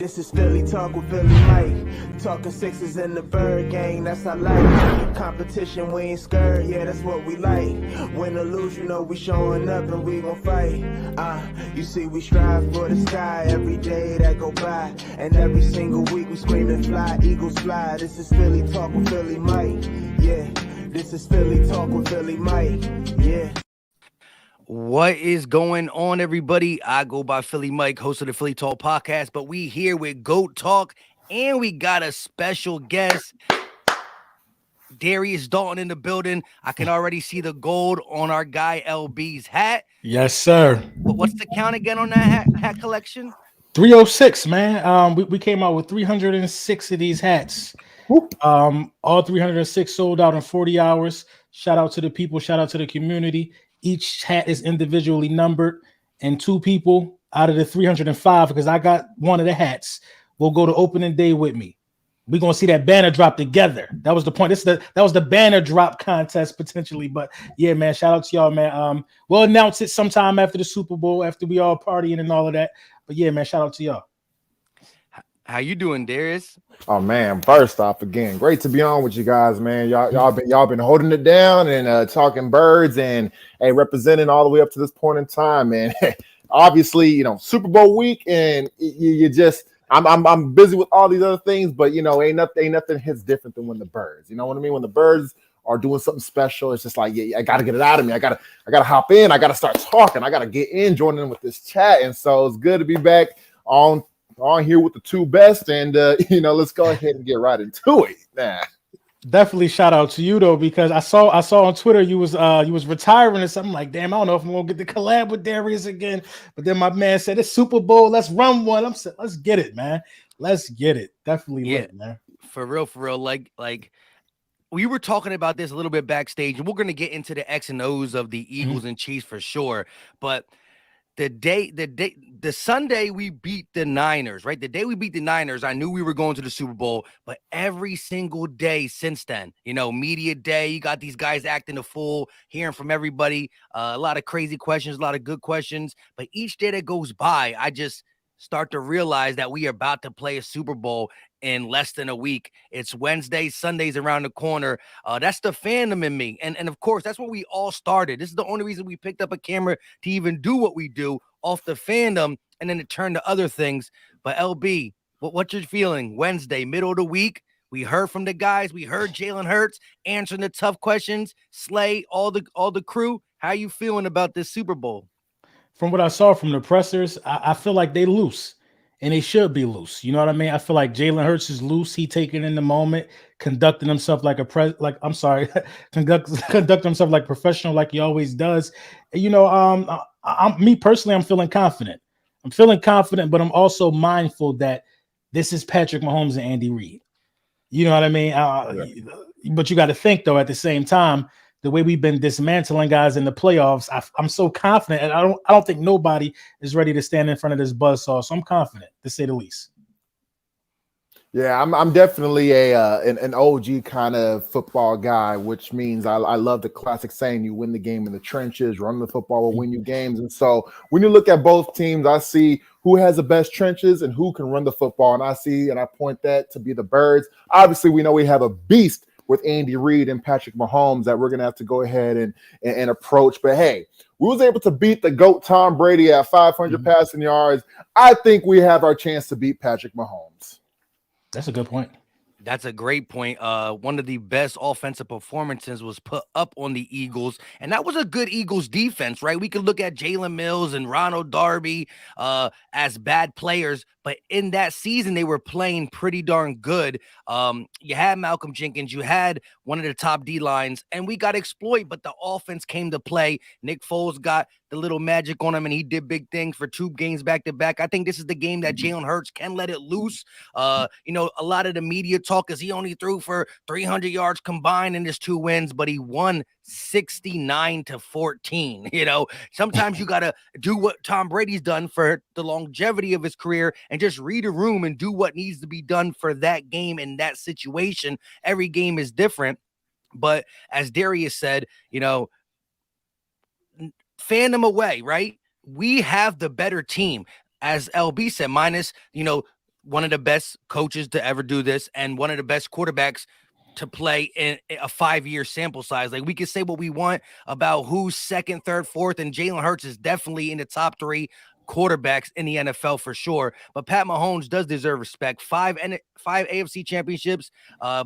This is Philly Talk with Philly Mike. Talking sixes in the bird gang, that's I like. Competition, we ain't scared, yeah, that's what we like. Win or lose, you know we showing up and we gon' fight. You see we strive for the sky every day that go by. And every single week we screaming fly, eagles fly. This is Philly Talk with Philly Mike, yeah. This is Philly Talk with Philly Mike, yeah. What is going on, everybody? I go by Philly Mike, host of the Philly Talk podcast, but we here with GOAT Talk, and we got a special guest, Darius Dalton, in the building. I can already see the gold on our guy LB's hat. Yes, sir. What's the count again on that hat collection? 306, man. We came out with 306 of these hats. All 306 sold out in 40 hours. Shout out to the people. Shout out to the community. Each hat is individually numbered, and 2 people out of the 305, because I got one of the hats, will go to opening day with me. We're gonna see that banner drop together. That was the point. That was the banner drop contest potentially. But yeah, man, shout out to y'all, man. We'll announce it sometime after the Super Bowl, after we all partying and all of that. But yeah, man, shout out to y'all. How you doing, Darius? Oh man, first off, again, great to be on with you guys, man. Y'all been holding it down and talking birds and representing all the way up to this point in time, man. Obviously, you know, Super Bowl week, and you just I'm busy with all these other things, but you know, ain't nothing hits different than when the birds, you know what I mean? When the birds are doing something special, it's just like, yeah, I gotta get it out of me. I gotta hop in, I gotta start talking, I gotta get in, joining in with this chat. And so it's good to be back on here with the 2 best, and you know, let's go ahead and get right into it. Nah. Definitely shout out to you though, because I saw on Twitter you was retiring or something. Like, damn, I don't know if I'm gonna get the collab with Darius again. But then my man said it's Super Bowl, let's run one. I'm saying, let's get it, man. Let's get it. Definitely, yeah, lit, man. For real. Like we were talking about this a little bit backstage, and we're gonna get into the X and O's of the Eagles and Chiefs for sure. But the Sunday we beat the Niners, right? The day we beat the Niners, I knew we were going to the Super Bowl, but every single day since then, you know, media day, you got these guys acting a fool, hearing from everybody, a lot of crazy questions, a lot of good questions, but each day that goes by, I just start to realize that we are about to play a Super Bowl in less than a week. It's Wednesday, Sunday's around the corner. That's the fandom in me. And of course, that's what we all started. This is the only reason we picked up a camera to even do what we do, off the fandom, and then it turned to other things. But LB, what's your feeling? Wednesday, middle of the week, we heard from the guys. We heard Jalen Hurts answering the tough questions. Slay, all the crew. How you feeling about this Super Bowl? From what I saw from the pressers, I feel like they loose. And they should be loose. You know what I mean? I feel like Jalen Hurts is loose. He taking in the moment, conducting himself like conducting himself like professional, like he always does. And, you know, me personally, I'm feeling confident. But I'm also mindful that this is Patrick Mahomes and Andy Reid. You know what I mean? But you got to think though, at the same time, the way we've been dismantling guys in the playoffs, I'm so confident, and I don't think nobody is ready to stand in front of this buzzsaw. So I'm confident, to say the least. Yeah, I'm definitely an OG kind of football guy, which means I love the classic saying, you win the game in the trenches, run the football will win you games. And so when you look at both teams, I see who has the best trenches and who can run the football. And I point that to be the birds. Obviously, we know we have a beast with Andy Reid and Patrick Mahomes that we're going to have to go ahead and approach. But hey, we was able to beat the GOAT Tom Brady at 500 passing yards. I think we have our chance to beat Patrick Mahomes. That's a good point. That's a great point. One of the best offensive performances was put up on the Eagles, and that was a good Eagles defense, right? We could look at Jalen Mills and Ronald Darby as bad players, but in that season, they were playing pretty darn good. You had Malcolm Jenkins, you had one of the top D lines, and we got exploited, but the offense came to play. Nick Foles got the little magic on him, and he did big things for 2 games back to back. I think this is the game that Jalen Hurts can let it loose. You know, a lot of the media talk is he only threw for 300 yards combined in his 2 wins, but he won 69-14. You know, sometimes you got to do what Tom Brady's done for the longevity of his career and just read a room and do what needs to be done for that game in that situation. Every game is different. But as Darius said, you know, fandom away, right? We have the better team, as LB said, minus, you know, one of the best coaches to ever do this and one of the best quarterbacks to play in a 5-year sample size. Like, we can say what we want about who's second, third, fourth, and Jalen Hurts is definitely in the top 3 quarterbacks in the NFL for sure. But Pat Mahomes does deserve respect. 5 AFC championships,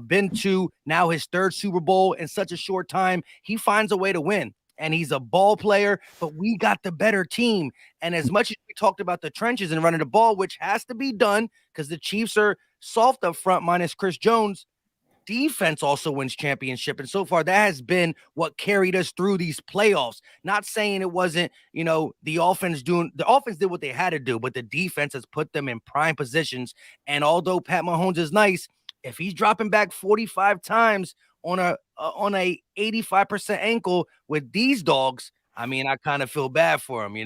been to now his 3rd Super Bowl in such a short time. He finds a way to win. And he's a ball player, but we got the better team. And as much as we talked about the trenches and running the ball, which has to be done because the Chiefs are soft up front minus Chris Jones, defense also wins championship. And so far, that has been what carried us through these playoffs. Not saying it wasn't, the offense did what they had to do, but the defense has put them in prime positions. And although Pat Mahomes is nice, if he's dropping back 45 times on a 85% ankle with these dogs, I mean, I kind of feel bad for him,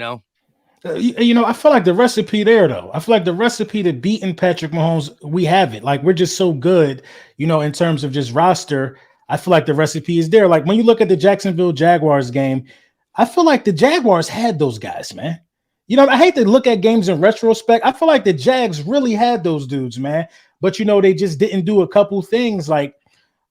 I feel like the recipe there, though. I feel like the recipe to beating Patrick Mahomes, we have it. Like, we're just so good, in terms of just roster. I feel like the recipe is there. Like, when you look at the Jacksonville Jaguars game, I feel like the Jaguars had those guys, man. I hate to look at games in retrospect. I feel like the Jags really had those dudes, man. But, they just didn't do a couple things. Like,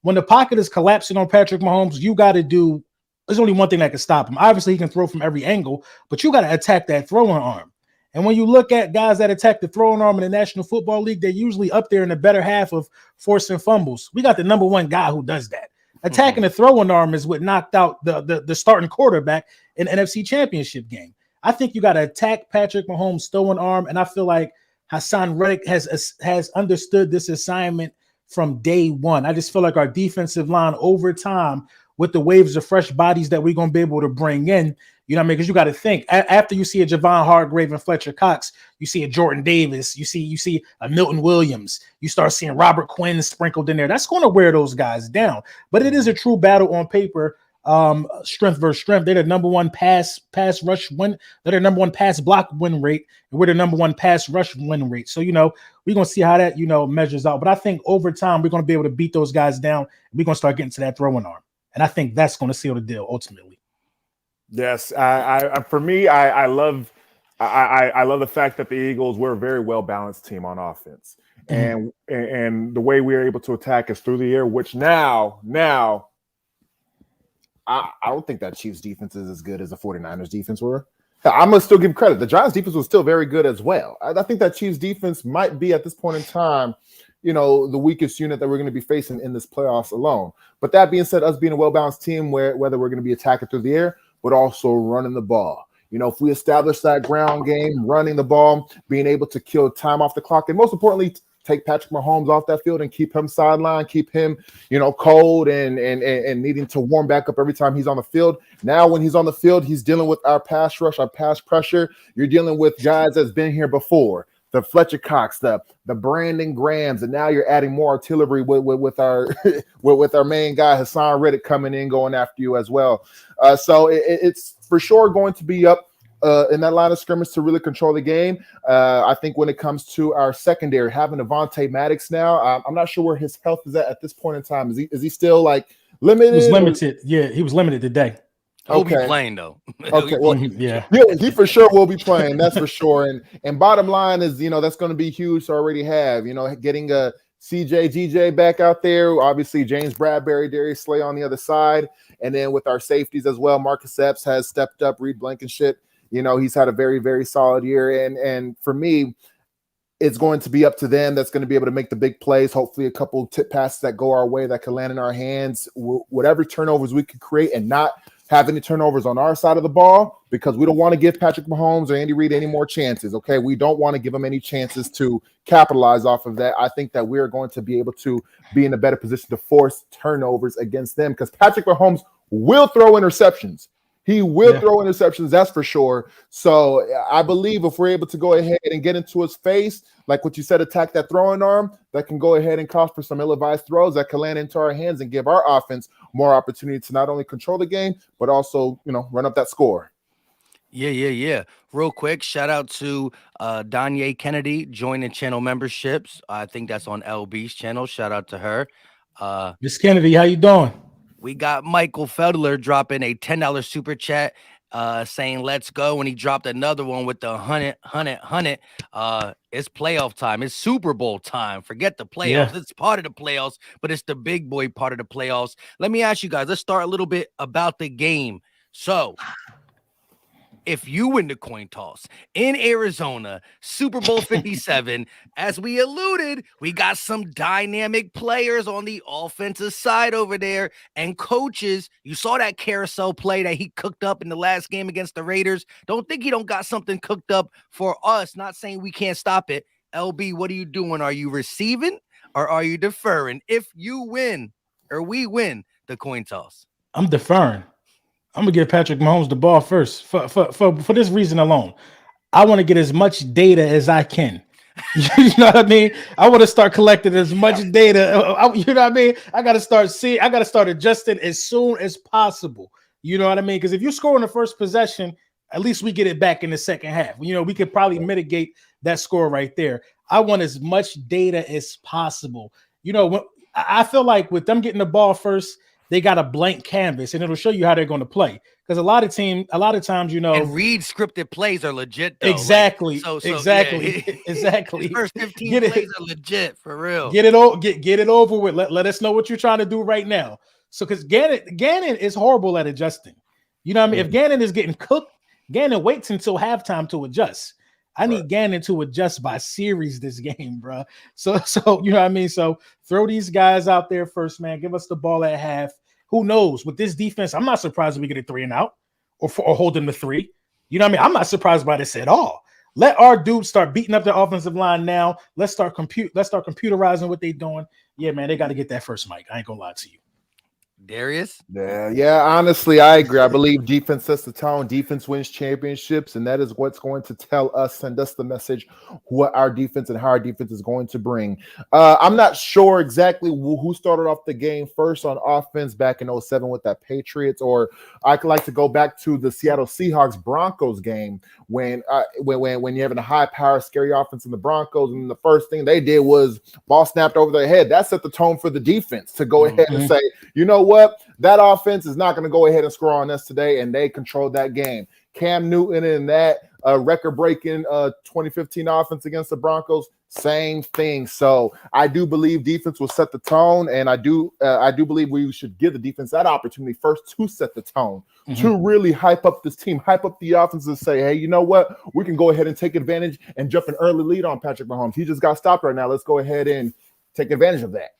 when the pocket is collapsing on Patrick Mahomes, you got to do – there's only one thing that can stop him. Obviously, he can throw from every angle, but you got to attack that throwing arm. And when you look at guys that attack the throwing arm in the National Football League, they're usually up there in the better half of forcing fumbles. We got the number 1 guy who does that. Attacking the throwing arm is what knocked out the starting quarterback in the NFC Championship game. I think you got to attack Patrick Mahomes' throwing arm, and I feel like Hassan Reddick has understood this assignment from day one. I just feel like our defensive line over time, with the waves of fresh bodies that we're going to be able to bring in, because you got to think, after you see a Javon Hargrave and Fletcher Cox, you see a Jordan Davis, you see a Milton Williams, you start seeing Robert Quinn sprinkled in there. That's going to wear those guys down. But it is a true battle on paper, strength versus strength. They're the number 1 pass rush win. They're the number 1 pass block win rate, and we're the number 1 pass rush win rate. So, we're going to see how that, measures out. But I think over time, we're going to be able to beat those guys down. And we're going to start getting to that throwing arm. And I think that's going to seal the deal ultimately. Yes, for me, I love the fact that the Eagles were a very well balanced team on offense, and the way we are able to attack is through the air. Which now, I don't think that Chiefs defense is as good as the 49ers defense were. I'm gonna still give credit. The Giants defense was still very good as well. I think that Chiefs defense might be at this point in time, the weakest unit that we're going to be facing in this playoffs alone. But that being said, us being a well-balanced team, whether we're going to be attacking through the air, but also running the ball. If we establish that ground game, running the ball, being able to kill time off the clock, and most importantly, take Patrick Mahomes off that field and keep him sidelined, keep him, cold and needing to warm back up every time he's on the field. Now, when he's on the field, he's dealing with our pass rush, our pass pressure. You're dealing with guys that's been here before. The Fletcher Cox, the Brandon Grahams, and now you're adding more artillery with our with our main guy Hassan Reddick coming in, going after you as well. So it's for sure going to be up in that line of scrimmage to really control the game. I think when it comes to our secondary, having Avonte Maddox now, I'm not sure where his health is at this point in time. Is he still like limited? He was limited. Yeah, he was limited today. He'll be playing though. Okay, well, yeah, he for sure will be playing. That's for sure. And bottom line is, that's going to be huge to already have. Getting a CJ back out there. Obviously, James Bradbury, Darius Slay on the other side, and then with our safeties as well, Marcus Epps has stepped up. Reid Blankenship, he's had a very, very solid year. And for me, it's going to be up to them. That's going to be able to make the big plays. Hopefully, a couple tip passes that go our way that can land in our hands. Whatever turnovers we can create, and not have any turnovers on our side of the ball, because we don't want to give Patrick Mahomes or Andy Reid any more chances, okay? We don't want to give them any chances to capitalize off of that. I think that we're going to be able to be in a better position to force turnovers against them, because Patrick Mahomes will throw interceptions. He will throw interceptions, that's for sure. So I believe if we're able to go ahead and get into his face, like what you said, attack that throwing arm, that can go ahead and cost for some ill-advised throws that can land into our hands and give our offense more opportunity to not only control the game, but also, run up that score. Yeah. Real quick, shout out to Danye Kennedy joining channel memberships. I think that's on LB's channel. Shout out to her. Miss Kennedy, how you doing? We got Michael Feldler dropping a $10 super chat. saying let's go, and he dropped another one with the 100. It's playoff time. It's Super Bowl time. Forget the playoffs. Yeah. It's part of the playoffs, but it's the big boy part of the playoffs. Let me ask you guys, let's start a little bit about the game. So if you win the coin toss in Arizona, Super Bowl 57, as we alluded, we got some dynamic players on the offensive side over there and coaches. You saw that carousel play that he cooked up in the last game against the Raiders. Don't think he don't got something cooked up for us. Not saying we can't stop it. LB, what are you doing? Are you receiving or are you deferring? If you win or we win the coin toss. I'm deferring. I'm gonna give Patrick Mahomes the ball first for this reason alone. I want to get as much data as I can. You know what I mean? I want to start collecting as much data. You know what I mean? I got to start seeing. I got to start adjusting as soon as possible. You know what I mean? Because if you score in the first possession, at least we get it back in the second half. You know, we could probably mitigate that score right there. I want as much data as possible. You know, I feel like with them getting the ball first, they got a blank canvas, and it'll show you how they're going to play. Because a lot of times, you know, and Reid scripted plays are legit. Though. Exactly. Like, exactly. Yeah, exactly. His first 15 plays are legit for real. Get it over with. Let us know what you're trying to do right now. So, because Gannon is horrible at adjusting. You know what I mean? If Gannon is getting cooked, Gannon waits until halftime to adjust. I need Gannon to adjust by series this game, bro. So you know what I mean? So throw these guys out there first, man. Give us the ball at half. Who knows? With this defense, I'm not surprised if we get a 3 and out or hold them to 3. You know what I mean? I'm not surprised by this at all. Let our dudes start beating up the offensive line now. Let's start computerizing what they're doing. Yeah, man, they got to get that first mic. I ain't gonna lie to you. Darius? Yeah, honestly, I agree. I believe defense sets the tone. Defense wins championships, and that is what's going to send us the message, what our defense and how our defense is going to bring. I'm not sure exactly who started off the game first on offense back in 2007 with that Patriots, or I could like to go back to the Seattle Seahawks Broncos game when you're having a high-power, scary offense in the Broncos, and the first thing they did was ball snapped over their head. That set the tone for the defense to go ahead and say, you know what? That offense is not going to go ahead and score on us today, and they controlled that game. Cam Newton and that record-breaking 2015 offense against the Broncos, same thing. So I do believe defense will set the tone, and I do believe we should give the defense that opportunity first to set the tone, to really hype up this team, hype up the offense, and say, hey, you know what? We can go ahead and take advantage and jump an early lead on Patrick Mahomes. He just got stopped right now. Let's go ahead and take advantage of that.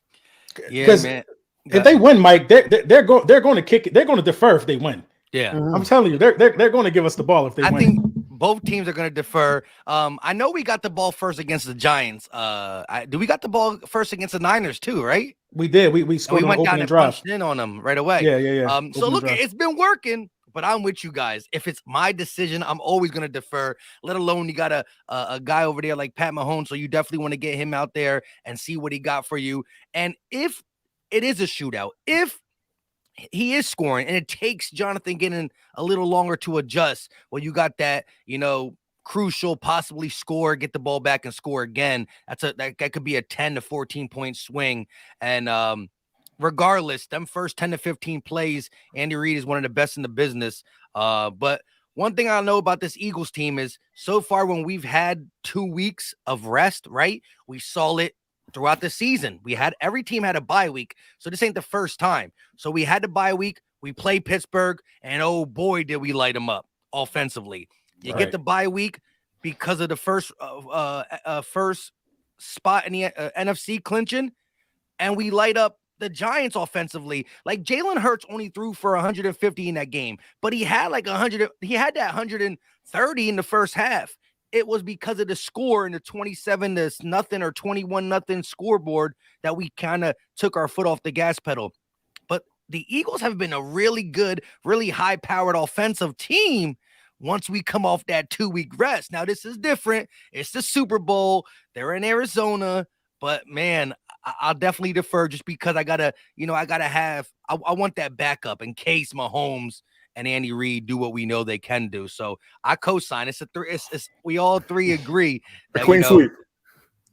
Yeah, man. If they win, Mike, they're going to kick it. They're going to defer if they win. Yeah, I'm telling you, they're going to give us the ball if they win. I think both teams are going to defer. I know we got the ball first against the Giants. We got the ball first against the Niners too, right? We did. We scored. We went down and drive. Punched in on them right away. Yeah. So look, it's been working. But I'm with you guys. If it's my decision, I'm always going to defer, let alone you got a guy over there like Pat Mahomes. So you definitely want to get him out there and see what he got for you. And if it is a shootout, if he is scoring and it takes Jonathan getting a little longer to adjust, well, you got that, crucial, possibly score, get the ball back and score again. That could be a 10 to 14 point swing. And, regardless, them first 10 to 15 plays, Andy Reid is one of the best in the business. But one thing I know about this Eagles team is so far when we've had 2 weeks of rest, right? We saw it throughout the season. Every team had a bye week. So this ain't the first time. So we had the bye week. We played Pittsburgh, and oh boy, did we light them up offensively. You get the bye week because of the first spot in the NFC clinching, and we light up the Giants offensively. Like Jalen Hurts only threw for 150 in that game, but he had like 100. He had that 130 in the first half. It was because of the score in the 27-0 or 21-0 scoreboard that we kind of took our foot off the gas pedal. But the Eagles have been a really good, really high-powered offensive team once we come off that 2-week rest. Now, this is different. It's the Super Bowl. They're in Arizona. But, man, I'll definitely defer just because I want that backup in case Mahomes and Andy Reid do what we know they can do. So I co-sign. We all three agree that clean sweep.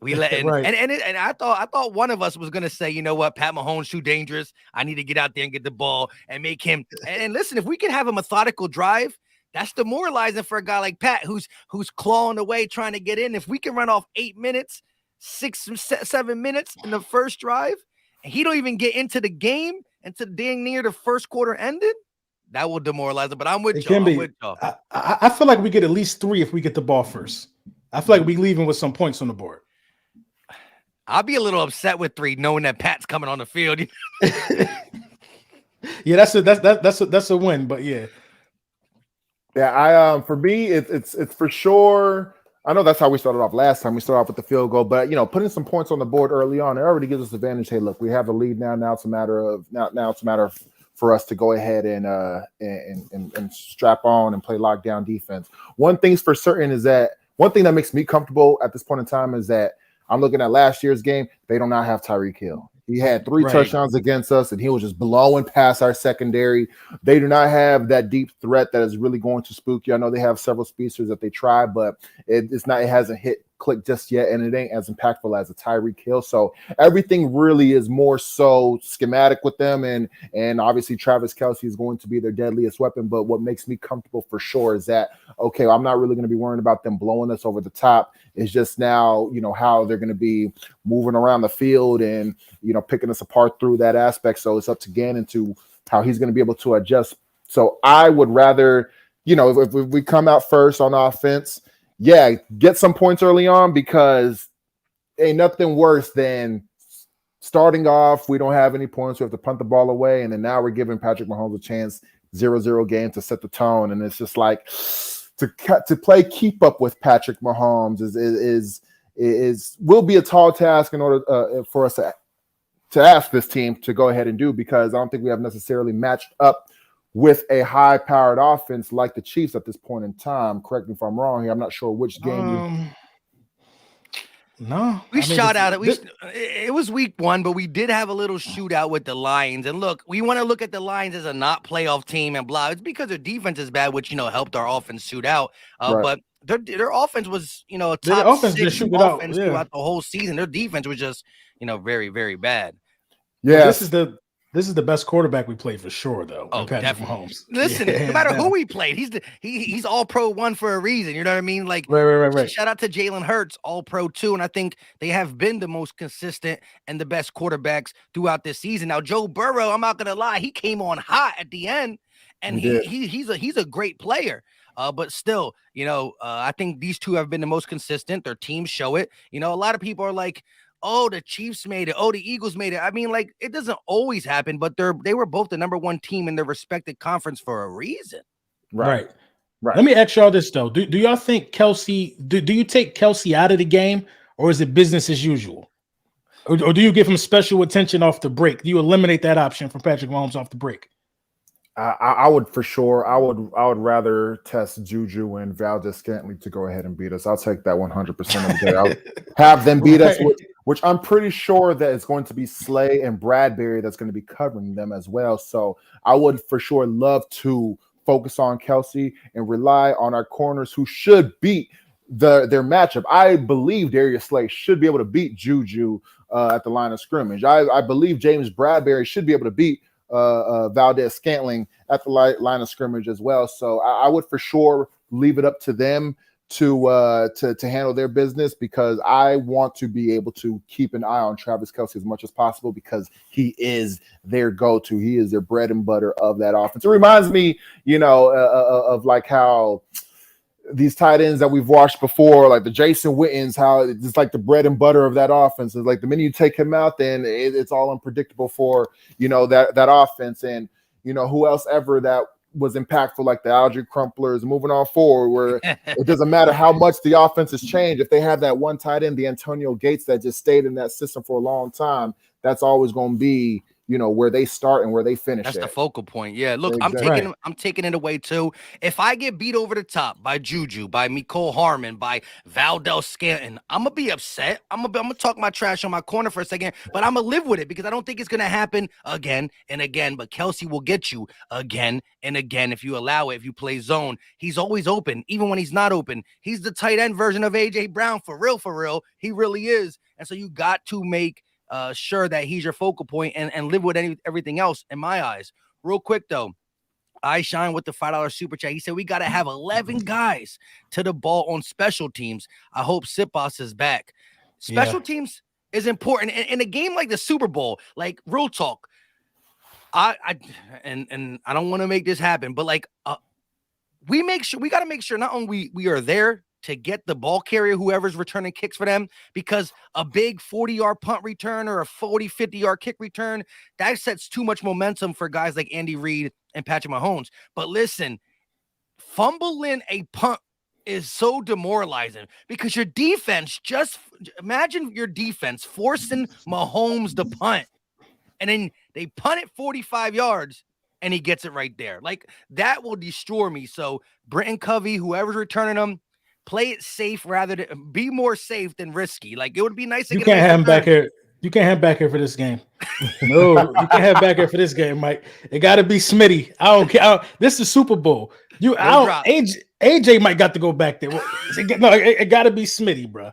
We let and I thought one of us was gonna say, you know what, Pat Mahomes too dangerous. I need to get out there and get the ball and make him. And listen, if we can have a methodical drive, that's demoralizing for a guy like Pat, who's clawing away trying to get in. If we can run off 8 minutes, 7 minutes in the first drive, and he don't even get into the game until dang near the first quarter ended, that will demoralize him. But I'm with y'all. I feel like we get at least 3 if we get the ball first. I feel like we leaving with some points on the board. I'll be a little upset with 3, knowing that Pat's coming on the field. Yeah, that's a win. But yeah. Yeah, for me, it's for sure. I know that's how we started off last time. We started off with the field goal, but putting some points on the board early on, it already gives us advantage. Hey, look, we have the lead now. Now it's a matter of for us to go ahead and strap on and play lockdown defense. One thing that makes me comfortable at this point in time is that I'm looking at last year's game. They do not have Tyreek Hill. He had 3 touchdowns against us, and he was just blowing past our secondary. They do not have that deep threat that is really going to spook you. I know they have several speedsters that they try, but it hasn't hit click just yet, and it ain't as impactful as a Tyreek Hill. So everything really is more so schematic with them, and obviously Travis Kelce is going to be their deadliest weapon. But what makes me comfortable for sure is that, okay, I'm not really going to be worrying about them blowing us over the top. It's just now, how they're going to be moving around the field and, picking us apart through that aspect. So it's up to Gannon to how he's going to be able to adjust. So I would rather, if we come out first on offense, get some points early on, because ain't nothing worse than starting off. We don't have any points. We have to punt the ball away. And then now we're giving Patrick Mahomes a chance, 0-0 game to set the tone. And it's just like to play keep up with Patrick Mahomes will be a tall task in order for us to ask this team to go ahead and do, because I don't think we have necessarily matched up with a high-powered offense like the Chiefs at this point in time. Correct me if I'm wrong here. I'm not sure which game No. It was week 1, but we did have a little shootout with the Lions. And look, we want to look at the Lions as a not playoff team and blah. It's because their defense is bad, which, helped our offense shoot out. Right. But their offense was, a top 6 offense throughout the whole season. Their defense was just, very, very bad. Yeah. This is the best quarterback we played for sure, though. Oh, Patrick definitely. Mahomes. Listen, no matter who we played, he's all pro 1 for a reason. You know what I mean? Like, right. Shout out to Jalen Hurts, all pro 2. And I think they have been the most consistent and the best quarterbacks throughout this season. Now, Joe Burrow, I'm not going to lie, he came on hot at the end, and he's a great player. But still, I think these two have been the most consistent. Their teams show it. A lot of people are like, oh, the Chiefs made it. Oh, the Eagles made it. I mean, like, it doesn't always happen, but they were both the number 1 team in their respective conference for a reason. Right. Let me ask y'all this, though. Do y'all think Kelce, do you take Kelce out of the game, or is it business as usual? Or do you give him special attention off the break? Do you eliminate that option from Patrick Mahomes off the break? I would for sure. I would rather test Juju and Valdez-Scantling to go ahead and beat us. I'll take that 100% of the day. I'll have them beat us, which I'm pretty sure that it's going to be Slay and Bradbury that's going to be covering them as well. So I would for sure love to focus on Kelce and rely on our corners, who should beat their matchup. I believe Darius Slay should be able to beat Juju at the line of scrimmage. I believe James Bradbury should be able to beat Valdez-Scantling at the line of scrimmage as well. So I would for sure leave it up to them to handle their business, because I want to be able to keep an eye on Travis Kelce as much as possible, because he is their go-to. He is their bread and butter of that offense. It reminds me, of like how these tight ends that we've watched before, like the Jason Wittens, how it's like the bread and butter of that offense. It's like the minute you take him out, then it's all unpredictable for, that offense. And, who else ever that was impactful, like the Algie Crumplers moving on forward, where it doesn't matter how much the offense has changed. If they have that one tight end, the Antonio Gates, that just stayed in that system for a long time, that's always going to be, where they start and where they finish. That's the focal point. Yeah, look, Exactly. I'm taking it away too. If I get beat over the top by Juju, by Mecole Hardman, by Valdez-Scantling, I'm gonna be upset. I'm gonna talk my trash on my corner for a second, but I'm gonna live with it, because I don't think it's gonna happen again and again. But Kelce will get you again and again if you allow it. If you play zone, he's always open, even when he's not open. He's the tight end version of AJ Brown, for real, for real. He really is. And so you got to make sure that he's your focal point and live with everything else, in my eyes. Real quick though, I shine with the $5 super chat. He said we got to have 11 guys to the ball on special teams. I hope Sipos is back. Special teams is important in a game like the Super Bowl. Like real talk, I don't want to make this happen, but like we got to make sure not only we are there to get the ball carrier, whoever's returning kicks for them, because a big 40-yard punt return or a 40, 50-yard kick return, that sets too much momentum for guys like Andy Reid and Patrick Mahomes. But listen, fumbling a punt is so demoralizing because your defense, just imagine your defense forcing Mahomes to punt, and then they punt it 45 yards and he gets it right there. Like that will destroy me. So Britton Covey, whoever's returning them, play it safe rather than be more safe than risky. Like it would be nice to you get can't have him back here. You can't have back here for this game. No, you can't have back here for this game, Mike. It got to be Smitty. I don't care. This is Super Bowl. AJ might got to go back there. No, it got to be Smitty, bro.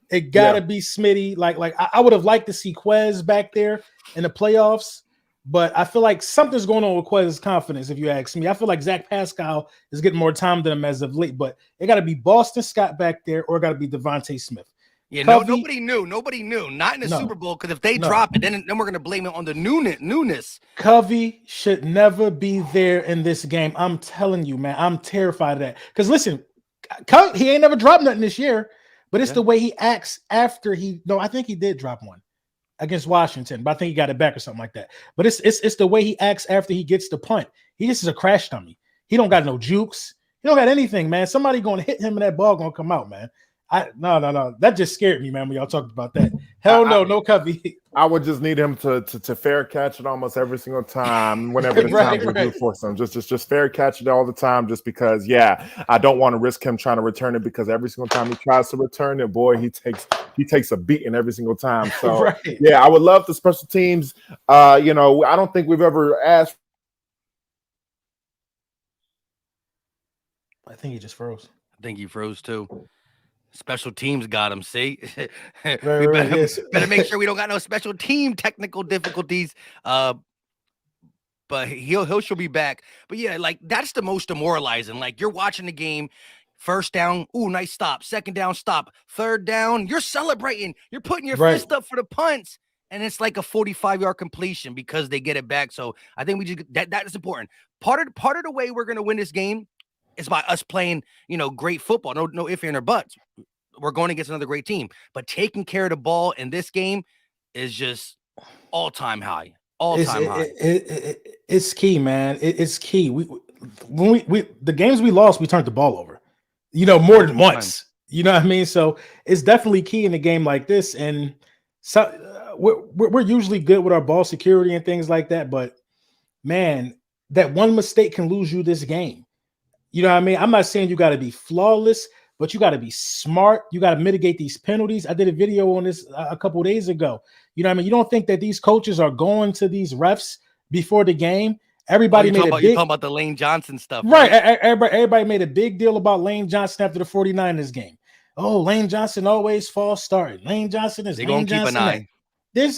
It got to be Smitty. Like I would have liked to see Quez back there in the playoffs, but I feel like something's going on with Quez's confidence, if you ask me. I feel like Zach Pascal is getting more time than him as of late, but it got to be Boston Scott back there or it got to be Devontae Smith. Yeah, nobody knew. Not in the Super Bowl, because if they drop it, then we're going to blame it on the newness. Covey should never be there in this game. I'm telling you, man, I'm terrified of that. Because listen, he ain't never dropped nothing this year, but it's the way he acts after I think he did drop one against Washington, but I think he got it back or something like that. But it's the way he acts after he gets the punt. He just is a crash dummy. He don't got no jukes. He don't got anything, man. Somebody going to hit him and that ball going to come out, man. No. That just scared me, man, when y'all talked about that. Hell no, no Covey. I would just need him to fair catch it almost every single time whenever the time we do force him. Just fair catch it all the time, just because, I don't want to risk him trying to return it, because every single time he tries to return it, boy, he takes a beating every single time. So, I would love the special teams. I don't think we've ever asked. I think he just froze. I think he froze too. Special teams got him. See, better make sure we don't got no special team technical difficulties. But he'll be back. But yeah, like that's the most demoralizing. Like you're watching the game, first down, ooh, nice stop. Second down, stop. Third down, you're celebrating. You're putting your fist up for the punts, and it's like a 45-yard completion because they get it back. So I think that is important. Part of the way we're gonna win this game is by us playing, great football. No ifs, ands, or buts. We're going against another great team, but taking care of the ball in this game is just all-time high. All-time high. It's key, man. It's key. The games we lost, we turned the ball over. More than once. You know what I mean? So it's definitely key in a game like this. And so we're usually good with our ball security and things like that, but man, that one mistake can lose you this game. You know what I mean? I'm not saying you got to be flawless, but you got to be smart. You got to mitigate these penalties. I did a video on this a couple of days ago. You know what I mean? You don't think that these coaches are going to these refs before the game? Everybody you're talking about the Lane Johnson stuff. Right. Everybody made a big deal about Lane Johnson after the 49ers game. Oh, Lane Johnson always false starting. Lane Johnson is Lane Johnson. Keep an eye. They're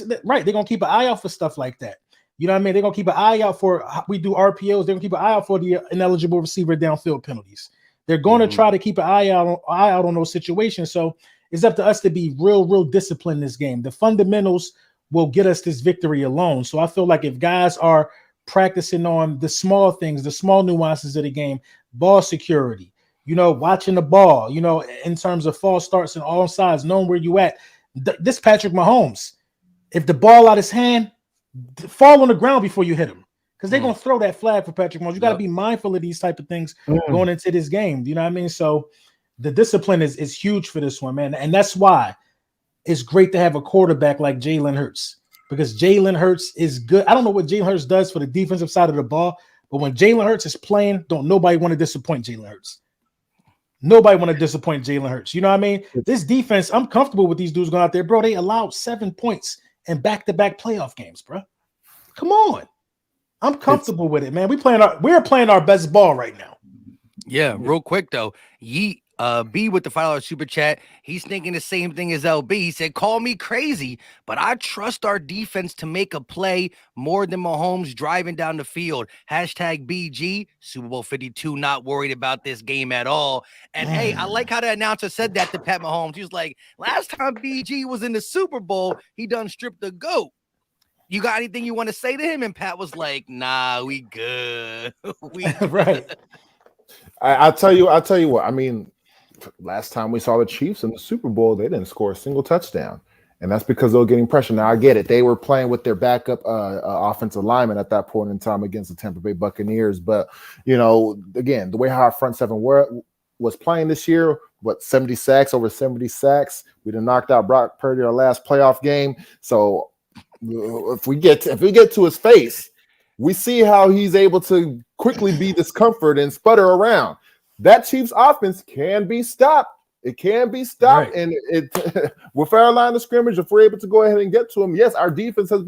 going to keep an eye out for stuff like that. You know what I mean? They're going to keep an eye out for, we do RPOs. They're going to keep an eye out for the ineligible receiver downfield penalties. They're going to try to keep an eye out on those situations. So it's up to us to be real disciplined in this game. The fundamentals will get us this victory alone. So I feel like if guys are practicing on the small things, the small nuances of the game, ball security, watching the ball, in terms of false starts and all sides, knowing where you at. This Patrick Mahomes, if the ball out his hand, fall on the ground before you hit him, because they're going to throw that flag for Patrick Mahomes. You got to be mindful of these type of things going into this game. You know what I mean? So the discipline is huge for this one, man. And that's why it's great to have a quarterback like Jalen Hurts, because Jalen Hurts is good. I don't know what Jalen Hurts does for the defensive side of the ball, but when Jalen Hurts is playing, don't nobody want to disappoint Jalen Hurts. Nobody want to disappoint Jalen Hurts. You know what I mean? This defense, I'm comfortable with these dudes going out there, bro. They allowed 7 points in back-to-back playoff games, bro. Come on. I'm comfortable with it, man. We're playing our best ball right now. Yeah, real quick though. B with the $5 super chat. He's thinking the same thing as LB. He said, call me crazy, but I trust our defense to make a play more than Mahomes driving down the field. Hashtag BG, Super Bowl 52, not worried about this game at all. And hey, I like how the announcer said that to Pat Mahomes. He was like, last time BG was in the Super Bowl, he done stripped the GOAT. You got anything you want to say to him? And Pat was like, nah, we good. We good. Right. I'll tell you what. I mean, last time we saw the Chiefs in the Super Bowl, they didn't score a single touchdown. And that's because they were getting pressure. Now, I get it. They were playing with their backup offensive lineman at that point in time against the Tampa Bay Buccaneers. But, again, the way how our front seven was playing this year, 70 sacks, over 70 sacks. We done knocked out Brock Purdy our last playoff game. So if we get to his face, we see how he's able to quickly be discomfort and sputter around. That Chiefs offense can be stopped. It can be stopped. Right. And it with our line of scrimmage, if we're able to go ahead and get to him, yes, our defense is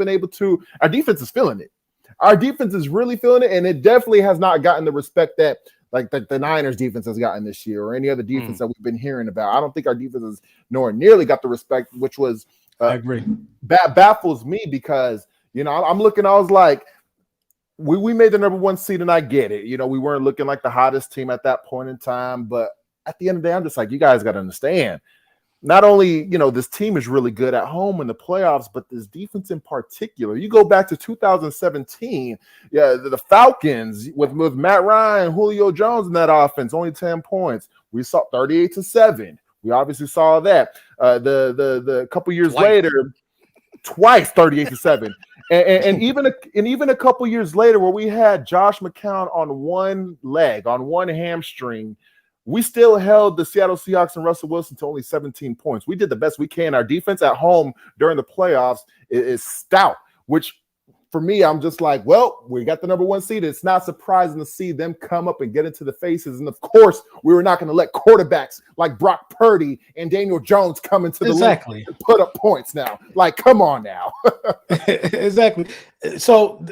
feeling it. Our defense is really feeling it, and it definitely has not gotten the respect that like the Niners defense has gotten this year or any other defense that we've been hearing about. I don't think our defense has nor nearly got the respect, which was I agree. Baffles me because, I'm looking, I was like, we made the number 1 seed, and I get it. We weren't looking like the hottest team at that point in time, but at the end of the day, I'm just like, you guys got to understand. Not only, this team is really good at home in the playoffs, but this defense in particular. You go back to 2017, the Falcons with Matt Ryan, Julio Jones in that offense, only 10 points. We saw 38-7. We obviously saw that. The couple years later, twice 38-7. And even a couple years later, where we had Josh McCown on one leg, on one hamstring, we still held the Seattle Seahawks and Russell Wilson to only 17 points. We did the best we can. Our defense at home during the playoffs is stout, which for me, I'm just like, well, we got the number 1 seed. It's not surprising to see them come up and get into the faces. And of course, we were not going to let quarterbacks like Brock Purdy and Daniel Jones come into the league and put up points now. Like, come on now. Exactly. So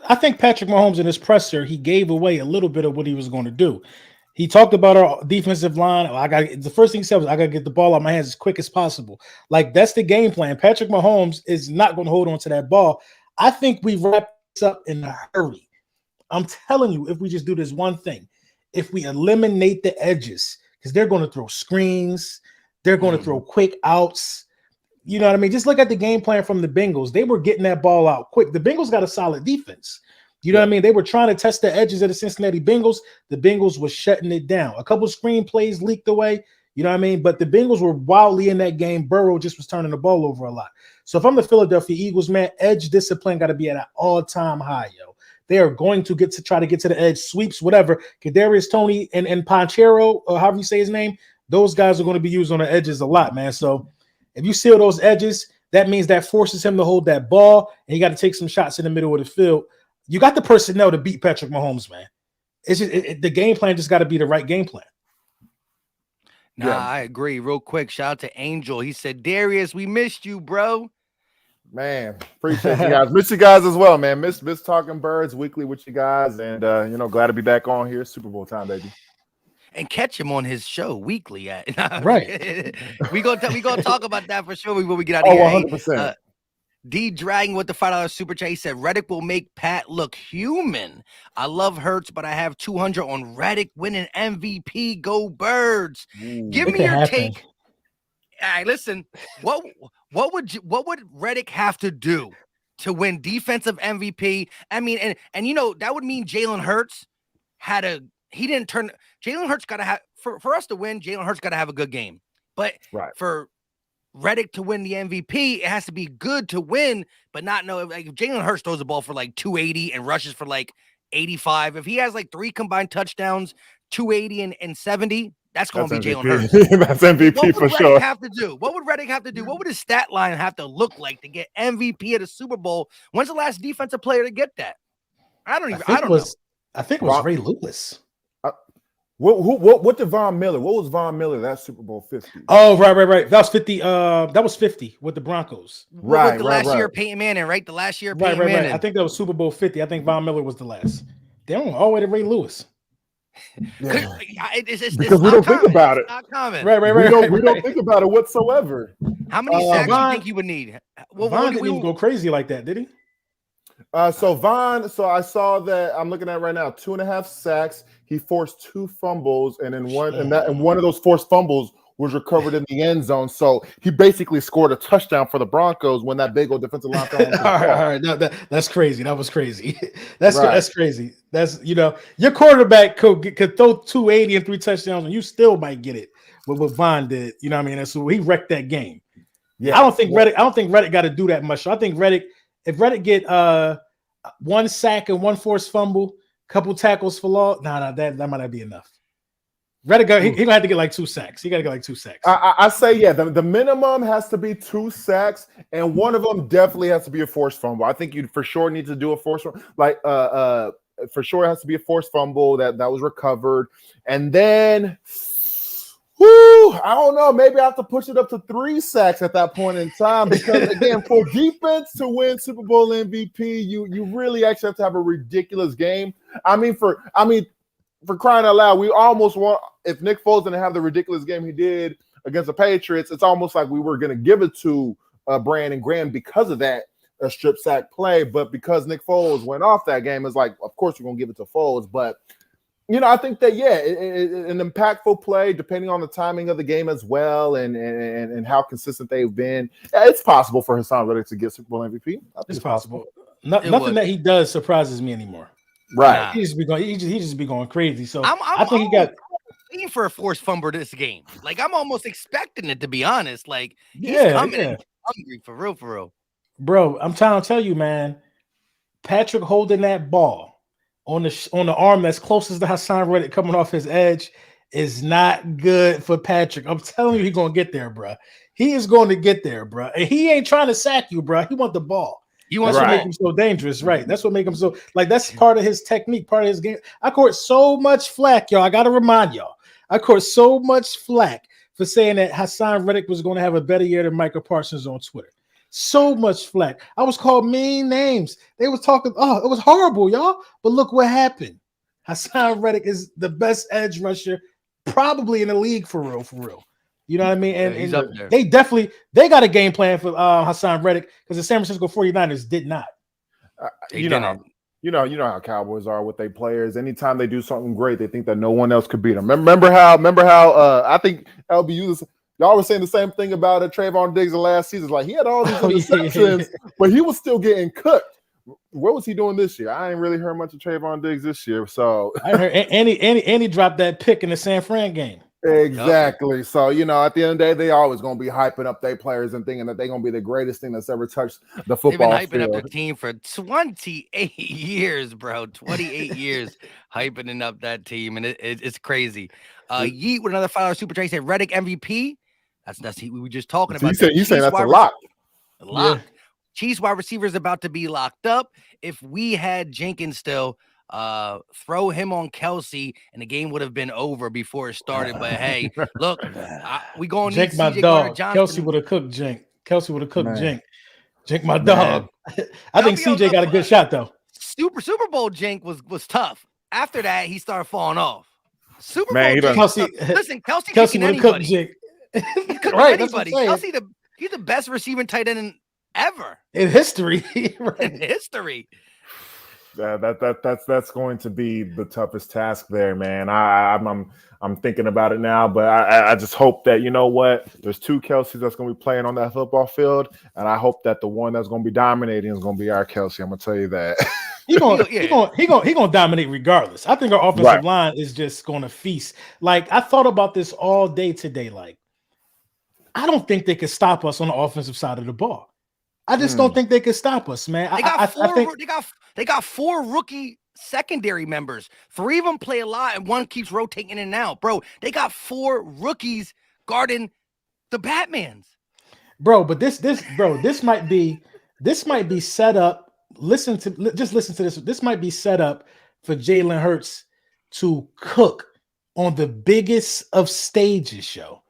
I think Patrick Mahomes in his presser, he gave away a little bit of what he was going to do. He talked about our defensive line. The first thing he said was, I got to get the ball out of my hands as quick as possible. Like, that's the game plan. Patrick Mahomes is not going to hold on to that ball. I think we wrap this up in a hurry. I'm telling you, if we just do this one thing, if we eliminate the edges, because they're going to throw screens, they're going to throw quick outs. You know what I mean? Just look at the game plan from the Bengals. They were getting that ball out quick. The Bengals got a solid defense. You know what I mean? They were trying to test the edges of the Cincinnati Bengals. The Bengals were shutting it down. A couple screen plays leaked away. You know what I mean? But the Bengals were wildly in that game. Burrow just was turning the ball over a lot. So if I'm the Philadelphia Eagles, man, edge discipline got to be at an all-time high, yo. They are going to try to get to the edge, sweeps, whatever. Kadarius Toney and Ponchero, or however you say his name, those guys are going to be used on the edges a lot, man. So if you seal those edges, that means that forces him to hold that ball, and you got to take some shots in the middle of the field. You got the personnel to beat Patrick Mahomes, man. It's just the game plan just got to be the right game plan. Nah, I agree. Real quick, shout out to Angel. He said, Darius, we missed you, bro. Man, appreciate you guys. Miss you guys as well, man. Miss talking birds weekly with you guys, and glad to be back on here. Super Bowl time, baby. And catch him on his show weekly. Right. we gonna talk about that for sure when we get out of here. 100%. D Dragon with the $5 super chat. He said Reddick will make Pat look human. I love Hurts, but I have 200 on Reddick winning MVP. Go Birds. Give me your take. All right, listen. What would Reddick have to do to win defensive MVP? I mean, and that would mean Jalen Hurts Jalen Hurts got to have for us to win. Jalen Hurts got to have a good game, but for Reddick to win the MVP, it has to be good to win, but not know like if Jalen Hurts throws the ball for like 280 and rushes for like 85. If he has like 3 combined touchdowns, 280 and 70, that's going to be Jalen Hurts. That's MVP for sure. What would Reddick have to do? What would his stat line have to look like to get MVP at a Super Bowl? When's the last defensive player to get that? I don't know. I think it was Ray Lewis. What did Von Miller? What was Von Miller? That Super Bowl 50. Oh, right. That was 50. That was 50 with the Broncos. Right. The last year of Peyton Manning, right? The last year of Peyton Manning. I think that was Super Bowl 50. I think Von Miller was the last. They went all the way to Ray Lewis. Because we don't think about it. It's not common. Right. We don't think about it whatsoever. How many sacks do you think he would need? Vaughn didn't even go crazy like that, did he? So Vaughn, I saw that I'm looking at right now, 2.5 sacks. He forced 2 fumbles, and then one of those forced fumbles was recovered in the end zone. So he basically scored a touchdown for the Broncos when that big old defensive line fell. All right. No, that's crazy. That was crazy. That's crazy. That's your quarterback could throw 280 and 3 touchdowns, and you still might get it. But what Vaughn did, you know what I mean? And so he wrecked that game. Yeah. I don't think Reddick got to do that much. So I think if Reddick get 1 sack and 1 forced fumble, couple tackles for loss, that might not be enough. Reddick, he gonna have to get like 2 sacks. He got to get like 2 sacks. I say, the minimum has to be 2 sacks, and one of them definitely has to be a forced fumble. I think you for sure need to do a forced fumble. For sure it has to be a forced fumble that was recovered. And then, I don't know, maybe I have to push it up to 3 sacks at that point in time, because again, for defense to win Super Bowl MVP, you really actually have to have a ridiculous game. For crying out loud, we almost want, if Nick Foles didn't have the ridiculous game he did against the Patriots, it's almost like we were going to give it to Brandon Graham because of that strip sack play. But because Nick Foles went off that game, it's like, of course, we're going to give it to Foles. But, I think that, an impactful play, depending on the timing of the game as well and how consistent they've been. It's possible for Hassan Reddick to get Super Bowl MVP. It's possible. Nothing that he does surprises me anymore. Right, nah. He just be going crazy. So I think he got waiting for a forced fumble this game. Like I'm almost expecting it, to be honest. Like he's coming in hungry for real. Bro, I'm trying to tell you, man. Patrick holding that ball on the arm that's closest to Hassan Reddick coming off his edge is not good for Patrick. I'm telling you, he's gonna get there, bro. He is going to get there, bro. And he ain't trying to sack you, bro. He want the ball. That's what makes him so dangerous, right? That's what makes him so that's part of his technique, part of his game. I caught so much flack, y'all. I got to remind y'all. I caught so much flack for saying that Hassan Reddick was going to have a better year than Michael Parsons on Twitter. So much flack. I was called mean names. They was talking, it was horrible, y'all. But look what happened. Hassan Reddick is the best edge rusher probably in the league for real. You know what I mean? And he's up there. They got a game plan for Hassan Reddick because the San Francisco 49ers did not. You know how Cowboys are with their players. Anytime they do something great, they think that no one else could beat them. Remember how I think LBU, y'all were saying the same thing about Trayvon Diggs the last season. Like he had all these interceptions, but he was still getting cooked. What was he doing this year? I ain't really heard much of Trayvon Diggs this year. So I heard and he dropped that pick in the San Fran game. Exactly. So, at the end of the day, they always going to be hyping up their players and thinking that they're going to be the greatest thing that's ever touched the football field. They've been hyping up the team for 28 years, bro. 28 years hyping up that team, and it's crazy. Yeet with another $5 super chat said Reddick MVP. That's we were just talking about. You say that's a lock. Yeah. Chiefs wide receivers about to be locked up. If we had Jenkins still, throw him on Kelce, and the game would have been over before it started. But hey, look, we going to need my dog. Kelce would have cooked Jink. Jink, my dog. I think CJ got a good shot though. Super Bowl Jink was tough. After that, he started falling off. Super Bowl Kelce. Listen, Kelce would have cooked Jink. Right, anybody. Kelce, he's the best receiving tight end ever in history. In history. That's going to be the toughest task there, man. I'm thinking about it now, but I just hope that there's 2 Kelces that's going to be playing on that football field, and I hope that the one that's going to be dominating is going to be our Kelce. I'm going to tell you that. He gonna dominate regardless. I think our offensive line is just going to feast. Like I thought about this all day today. Like I don't think they could stop us on the offensive side of the ball. I just don't think they could stop us, man. They got 4 rookie secondary members. 3 of them play a lot, and 1 keeps rotating in and out. Bro, they got 4 rookies guarding the Batmans. Bro, but this might be set up. Listen to this. This might be set up for Jalen Hurts to cook on the biggest of stages, yo.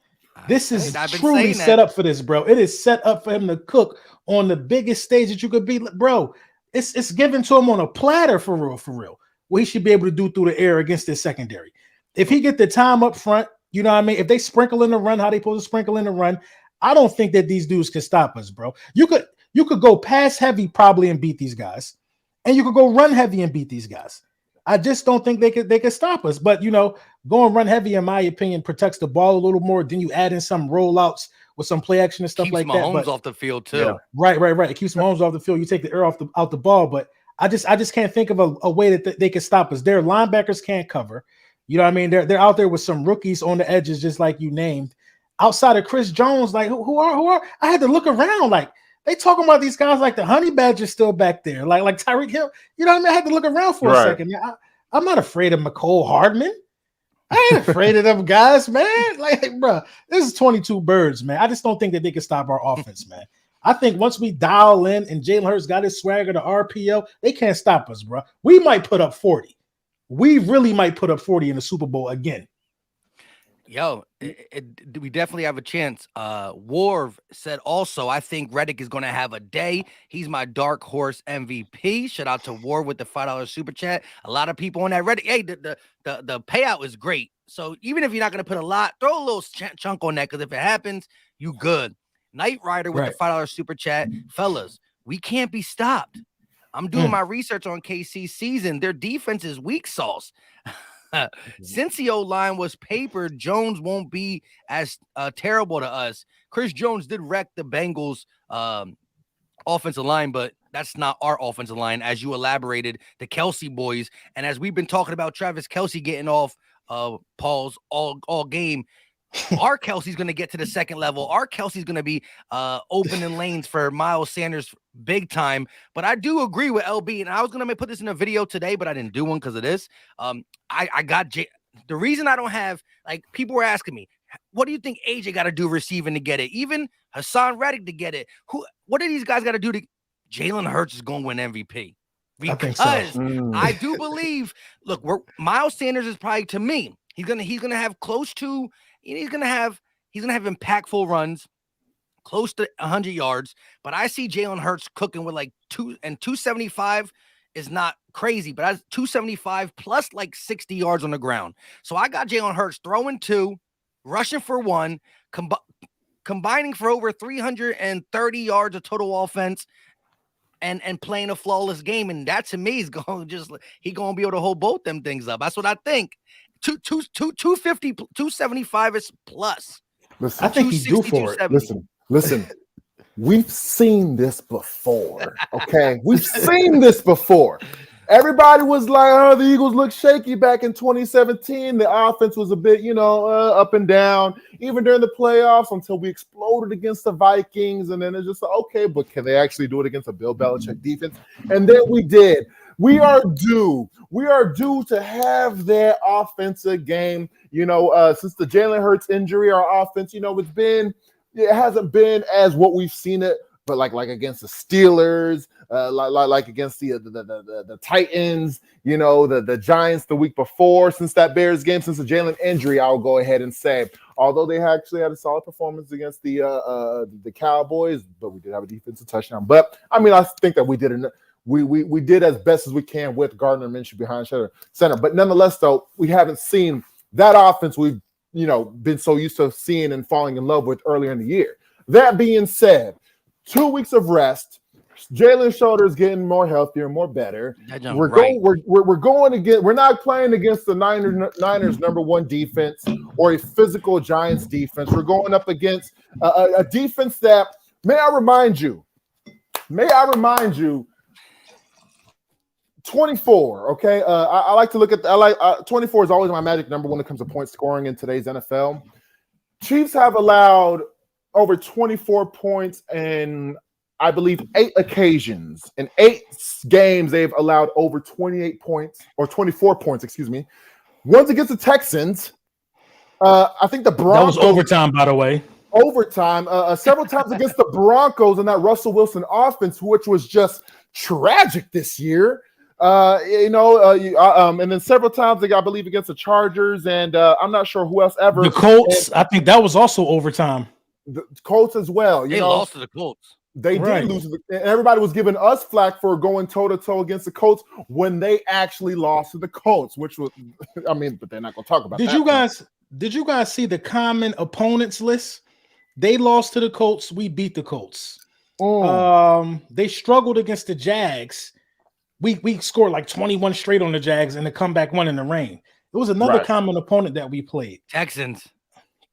This is truly set up for this, bro. It is set up for him to cook on the biggest stage that you could be, bro. It's given to him on a platter for real. what he should be able to do through the air against this secondary. If he get the time up front, you know what I mean? If they sprinkle in the run, how they supposed to sprinkle in the run, I don't think that these dudes can stop us, bro. You could go pass heavy probably and beat these guys, and you could go run heavy and beat these guys. I just don't think they could stop us. But going run heavy, in my opinion, protects the ball a little more. Then you add in some rollouts with some play action and stuff keeps like Mahomes that. But off the field too. Yeah, right. It keeps Mahomes off the field. You take the air out the ball, but I just can't think of a way that they can stop us. Their linebackers can't cover. You know what I mean? They're out there with some rookies on the edges, just like you named. Outside of Chris Jones, like who are? I had to look around. Like they talking about these guys like the Honey Badger's still back there, like Tyreek Hill. You know what I mean? I had to look around for a second. I'm not afraid of McCole Hardman. I ain't afraid of them guys, man. Like, bro, this is 22 birds, man. I just don't think that they can stop our offense, man. I think once we dial in and Jalen Hurts got his swagger to RPO, they can't stop us, bro. We might put up 40. We really might put up 40 in the Super Bowl again. Yo, we definitely have a chance. Warv said also, I think Reddick is going to have a day. He's my dark horse MVP. Shout out to Warv with the $5 super chat. A lot of people on that Reddick. Hey, the payout is great. So even if you're not going to put a lot, throw a little chunk on that, because if it happens, you good. Knight Rider with the $5 super chat. Fellas, we can't be stopped. I'm doing my research on KC's season. Their defense is weak sauce. Since the O-line was papered, Jones won't be as terrible to us. Chris Jones did wreck the Bengals offensive line, but that's not our offensive line, as you elaborated, the Kelce boys. And as we've been talking about Travis Kelce getting off Paul's all game, our Kelce's going to get to the second level. Our Kelce's going to be opening lanes for Miles Sanders big time. But I do agree with LB, and I was going to put this in a video today, but I didn't do one because of this. I got the reason I don't have, like, people were asking me, what do you think AJ got to do receiving to get it? Even Hassan Reddick to get it. What do these guys got to do to? Jalen Hurts is going to win MVP. Because I do believe, look, Miles Sanders is probably, to me, he's gonna have close to. He's gonna have impactful runs, close to 100 yards. But I see Jalen Hurts cooking with like 275 is not crazy, but 275 plus like 60 yards on the ground. So I got Jalen Hurts throwing 2, rushing for 1, combining for over 330 yards of total offense, and playing a flawless game. And that to me is gonna be able to hold both them things up. That's what I think. 250, 275 is plus. Listen, I think he's due for it. Listen. We've seen this before. Okay, we've seen this before. Everybody was like, "Oh, the Eagles look shaky back in 2017. The offense was a bit, up and down, even during the playoffs, until we exploded against the Vikings. And then it's just like, okay, but can they actually do it against a Bill Belichick defense? And then we did. We are due. We are due to have that offensive game. Since the Jalen Hurts injury, our offense, it hasn't been as what we've seen it, but like against the Steelers, like against the Titans, the Giants the week before. Since that Bears game, since the Jalen injury, I'll go ahead and say, although they actually had a solid performance against the Cowboys, but we did have a defensive touchdown. But I mean, I think that we did enough. We did as best as we can with Gardner Minshew behind center. But nonetheless, though, we haven't seen that offense we've been so used to seeing and falling in love with earlier in the year. That being said, 2 weeks of rest, Jalen Shoulders is getting more healthier, more better. We're going again. We're not playing against the Niners number 1 defense or a physical Giants defense. We're going up against a defense that, may I remind you, 24, okay? I like to look at 24 is always my magic number when it comes to point scoring in today's NFL. Chiefs have allowed over 24 points in, I believe, 8 occasions. In 8 games, they've allowed over 28 points, or 24 points, excuse me. Once against the Texans, I think the Broncos. That was overtime, by the way. Overtime. Several times against the Broncos and that Russell Wilson offense, which was just tragic this year. And then several times, I believe, against the Chargers, and I'm not sure who else ever. The Colts, I think that was also overtime. The Colts as well. They lost to the Colts. They did lose. And everybody was giving us flack for going toe-to-toe against the Colts when they actually lost to the Colts, which was, I mean, but they're not going to talk about that. Did you guys see the common opponents list? They lost to the Colts. We beat the Colts. They struggled against the Jags. We scored like 21 straight on the Jags and the comeback one in the rain. It was another common opponent that we played. Texans.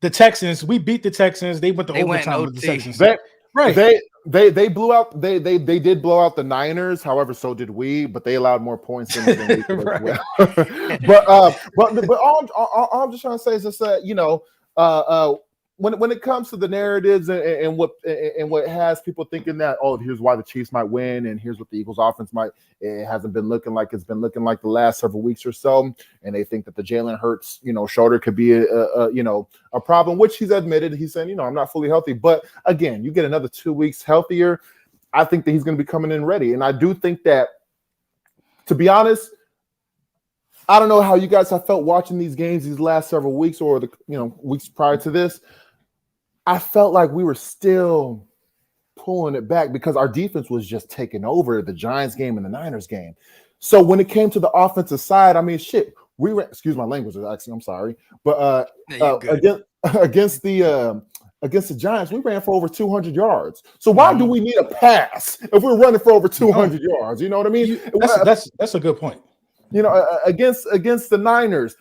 The Texans. We beat the Texans. They went to overtime with the Texans. They blew out. They did blow out the Niners. However, so did we. But they allowed more points than we did as well. but all I'm just trying to say is just that when it comes to the narratives and what has people thinking that, oh, here's why the Chiefs might win and here's what the Eagles offense it hasn't been looking like it's been looking like the last several weeks or so, and they think that the Jalen Hurts shoulder could be a problem, which he's admitted. He's saying, I'm not fully healthy, but again, you get another 2 weeks healthier, I think that he's going to be coming in ready. And I do think that, to be honest, I don't know how you guys have felt watching these games these last several weeks or the weeks prior to this. I felt like we were still pulling it back because our defense was just taking over the Giants game and the Niners game. So when it came to the offensive side, I mean, we ran, excuse my language, actually, I'm sorry. But against the Giants, we ran for over 200 yards. So why do we need a pass if we're running for over 200 yards? You know what I mean? That's a good point. Against the Niners,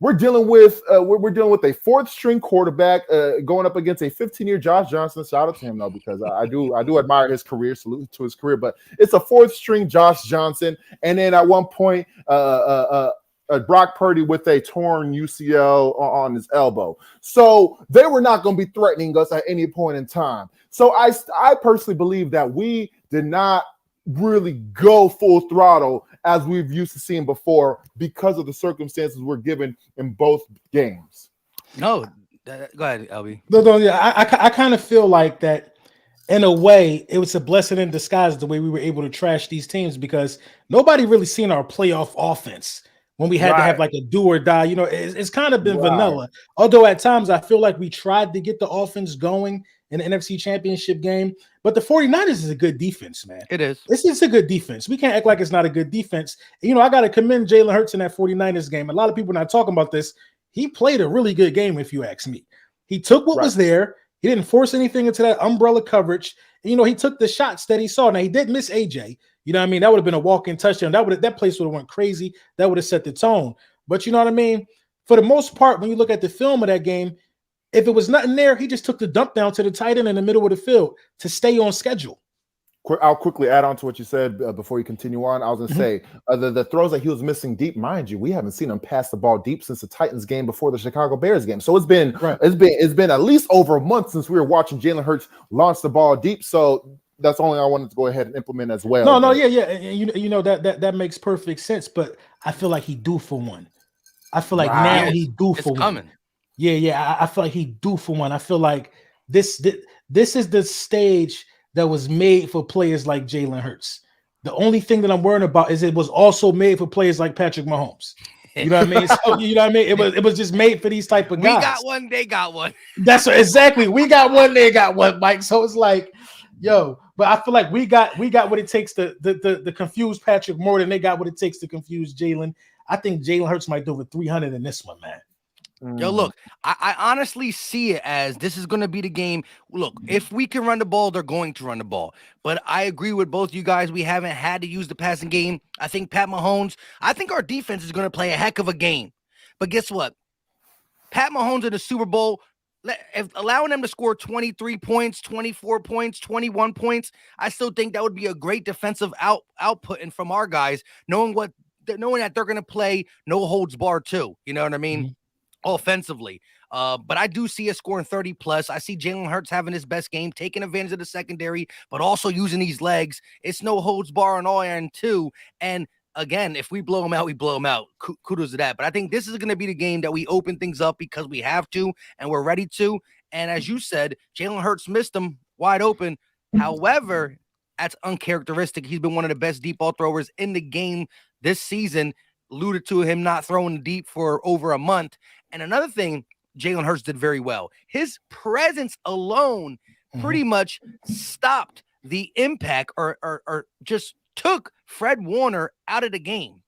we're dealing with a fourth string quarterback going up against a 15-year Josh Johnson. Shout out to him though, because I do admire his career. Salute to his career, but it's a fourth string Josh Johnson, and then at one point Brock Purdy with a torn UCL on his elbow. So they were not going to be threatening us at any point in time. So I personally believe that we did not really go full throttle as we've used to seeing before because of the circumstances we're given in both games. No, go ahead, LB. I kind of feel like that in a way it was a blessing in disguise the way we were able to trash these teams, because nobody really seen our playoff offense when we had to have like a do or die. It's kind of been vanilla. Although at times I feel like we tried to get the offense going in the NFC Championship game. But the 49ers is a good defense, man. It is. This is a good defense. We can't act like it's not a good defense. I got to commend Jalen Hurts in that 49ers game. A lot of people are not talking about this. He played a really good game, if you ask me. He took what was there. He didn't force anything into that umbrella coverage. And, he took the shots that he saw. Now, he did miss AJ. You know what I mean? That would have been a walk-in touchdown. That place would have went crazy. That would have set the tone. But you know what I mean? For the most part, when you look at the film of that game, if it was nothing there, he just took the dump down to the tight end in the middle of the field to stay on schedule. I'll quickly add on to what you said before you continue on. I was going to say the throws that he was missing deep, mind you, we haven't seen him pass the ball deep since the Titans game before the Chicago Bears game. So it's been at least over a month since we were watching Jalen Hurts launch the ball deep. So that's only I wanted to go ahead and implement as well. That makes perfect sense. But I feel like he due for one. I feel like now he due for one. Coming. Yeah. I feel like he due for one. I feel like this is the stage that was made for players like Jalen Hurts. The only thing that I'm worried about is it was also made for players like Patrick Mahomes. You know what I mean? So, you know what I mean? It was just made for these type of guys. We got one, they got one. That's exactly. We got one, they got one, Mike. So it's like, but I feel like we got what it takes to confuse Patrick more than they got what it takes to confuse Jalen. I think Jalen Hurts might do over 300 in this one, man. Yo, look, I honestly see it as this is going to be the game. Look, if we can run the ball, they're going to run the ball. But I agree with both you guys. We haven't had to use the passing game. I think I think our defense is going to play a heck of a game. But guess what? Pat Mahomes in the Super Bowl, allowing them to score 23 points, 24 points, 21 points, I still think that would be a great defensive output and from our guys, knowing that they're going to play no holds barred too. You know what I mean? Offensively. But I do see us scoring 30 plus. I see Jalen Hurts having his best game, taking advantage of the secondary, but also using these legs. It's no holds bar on all end too. And again, if we blow them out, we blow them out. Kudos to that. But I think this is going to be the game that we open things up because we have to and we're ready to. And as you said, Jalen Hurts missed them wide open. However, that's uncharacteristic. He's been one of the best deep ball throwers in the game this season. Alluded to him not throwing deep for over a month. And another thing Jalen Hurts did very well. His presence alone pretty much stopped the impact or just took Fred Warner out of the game.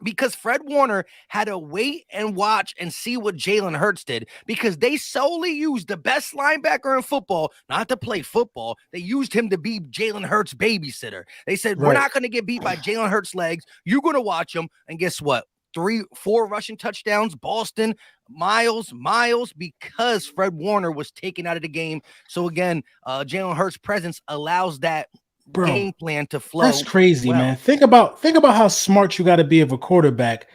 Because Fred Warner had to wait and watch and see what Jalen Hurts did, because they solely used the best linebacker in football not to play football. They used him to be Jalen Hurts' babysitter. They said, we're not going to get beat by Jalen Hurts' legs. You're going to watch him. And guess what? 3-4 rushing touchdowns, Boston, Miles, because Fred Warner was taken out of the game. So again, Jalen Hurts' presence allows that game plan to flow. That's crazy, man. Think about how smart you got to be of a quarterback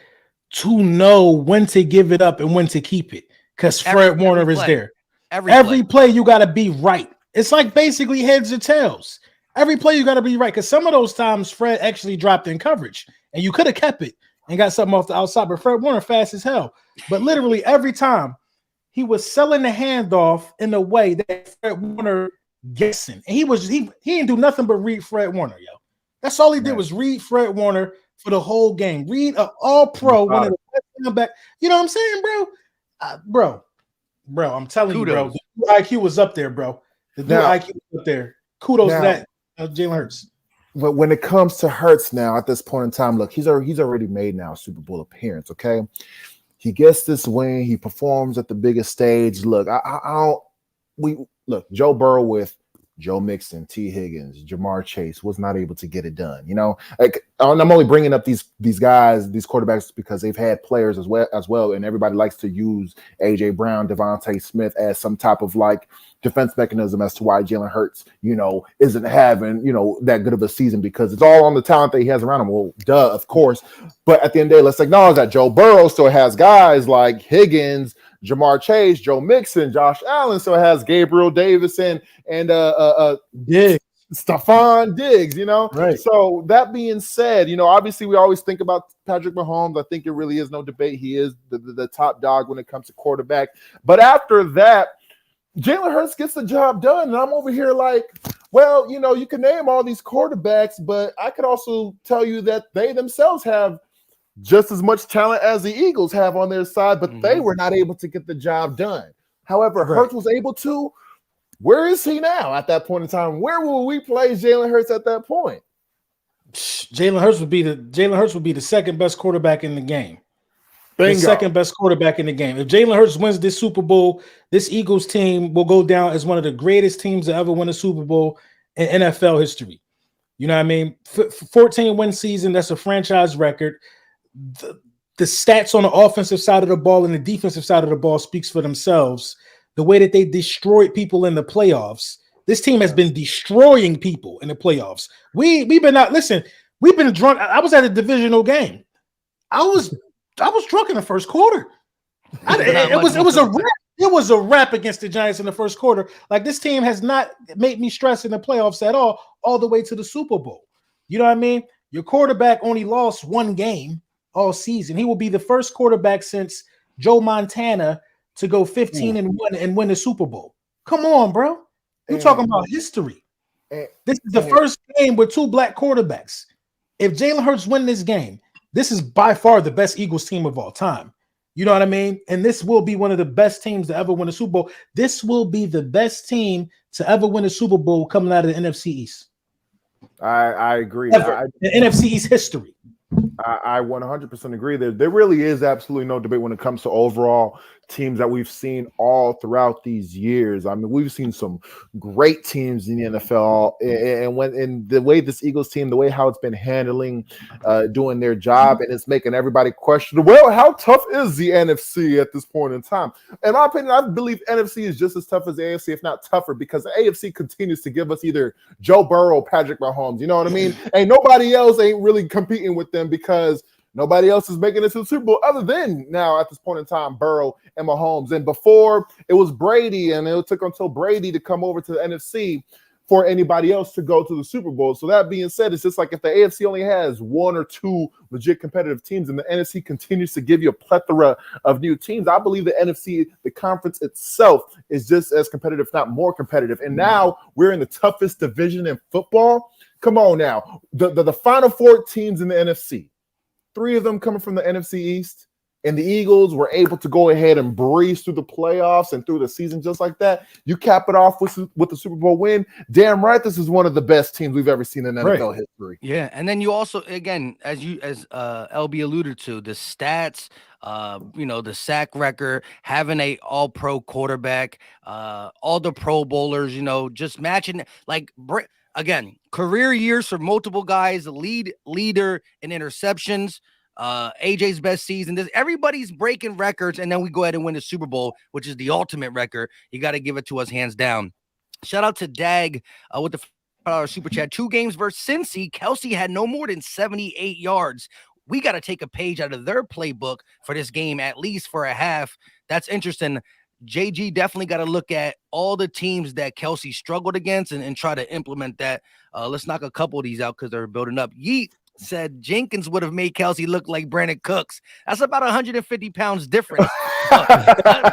to know when to give it up and when to keep it, because Fred Warner is there. Every play you got to be right. It's like basically heads or tails. Every play you got to be right, because some of those times Fred actually dropped in coverage and you could have kept it and got something off the outside, but Fred Warner fast as hell. But literally every time he was selling the handoff in a way that Fred Warner guessing, and he didn't do nothing but read Fred Warner, yo. That's all he did was read Fred Warner for the whole game. Read an all-pro, one of the best back. You know what I'm saying, bro? Bro, I'm telling you, bro. The IQ was up there, bro. The IQ was up there. Kudos to that, Jalen Hurts. But when it comes to Hurts now, at this point in time, look, he's already made now a Super Bowl appearance. Okay, he gets this win. He performs at the biggest stage. Look, Look, Joe Burrow with Joe Mixon, T. Higgins, Jamar Chase was not able to get it done. You know, like I'm only bringing up these guys, these quarterbacks, because they've had players as well, and everybody likes to use A.J. Brown, Devontae Smith as some type of like defense mechanism as to why Jalen Hurts, you know, isn't having, you know, that good of a season, because it's all on the talent that he has around him. Well, duh, of course. But at the end of the day, let's acknowledge that Joe Burrow still has guys like Higgins, Jamar Chase, Joe Mixon, Josh Allen, so it has Gabriel Davis and Stephon Diggs, you know? Right. So that being said, you know, obviously we always think about Patrick Mahomes. I think it really is no debate. He is the top dog when it comes to quarterback. But after that, Jalen Hurts gets the job done. And I'm over here like, well, you know, you can name all these quarterbacks, but I could also tell you that they themselves have just as much talent as the Eagles have on their side, but they were not able to get the job done. However, Hurts was able to. Where is he now at that point in time? Where will we play Jalen Hurts at that point? Jalen Hurts would be the second best quarterback in the game. Bingo. The second best quarterback in the game. If Jalen Hurts wins this Super Bowl, this Eagles team will go down as one of the greatest teams to ever win a Super Bowl in NFL history. You know what I mean? 14-win season, that's a franchise record. The stats on the offensive side of the ball and the defensive side of the ball speaks for themselves. The way that they destroyed people in the playoffs. This team has been destroying people in the playoffs. We've been drunk. I was at a divisional game. I was drunk in the first quarter. It was a wrap against the Giants in the first quarter. Like, this team has not made me stress in the playoffs at all the way to the Super Bowl. You know what I mean? Your quarterback only lost one game all season. He will be the first quarterback since Joe Montana to go 15-1 and win the Super Bowl. Come on, bro. You're talking about history. This is the first game with two black quarterbacks. If Jalen Hurts win this game, this is by far the best Eagles team of all time. You know what I mean? And this will be one of the best teams to ever win a Super Bowl. This will be the best team to ever win a Super Bowl coming out of the NFC East. I agree. In NFC East history. I 100% agree. There really is absolutely no debate when it comes to overall teams that we've seen all throughout these years. I mean, we've seen some great teams in the NFL, and the way this Eagles team, the way how it's been handling, doing their job, and it's making everybody question, well, how tough is the NFC at this point in time? In my opinion, I believe NFC is just as tough as the AFC, if not tougher, because the AFC continues to give us either Joe Burrow or Patrick Mahomes. You know what I mean? And nobody else ain't really competing with them, because nobody else is making it to the Super Bowl other than now at this point in time, Burrow and Mahomes. And before it was Brady, and it took until Brady to come over to the NFC for anybody else to go to the Super Bowl. So that being said, it's just like if the AFC only has one or two legit competitive teams and the NFC continues to give you a plethora of new teams, I believe the NFC, the conference itself, is just as competitive, if not more competitive. And now we're in the toughest division in football. Come on now. The final four teams in the NFC, 3 of them coming from the NFC East, and the Eagles were able to go ahead and breeze through the playoffs and through the season just like that, you cap it off with the Super Bowl win. Damn right, this is one of the best teams we've ever seen in NFL history. Yeah, and then you also, again, as LB alluded to, the stats, the sack record, having a all-pro quarterback, all the Pro Bowlers, just matching again, career years for multiple guys, leader in interceptions. AJ's best season. Everybody's breaking records, and then we go ahead and win the Super Bowl, which is the ultimate record. You got to give it to us hands down. Shout out to Dag with the super chat. 2 games versus Cincy. Kelce had no more than 78 yards. We got to take a page out of their playbook for this game, at least for a half. That's interesting. JG definitely got to look at all the teams that Kelce struggled against and try to implement that. Let's knock a couple of these out because they're building up. Yeet said Jenkins would have made Kelce look like Brandon Cooks. That's about 150 pounds difference. About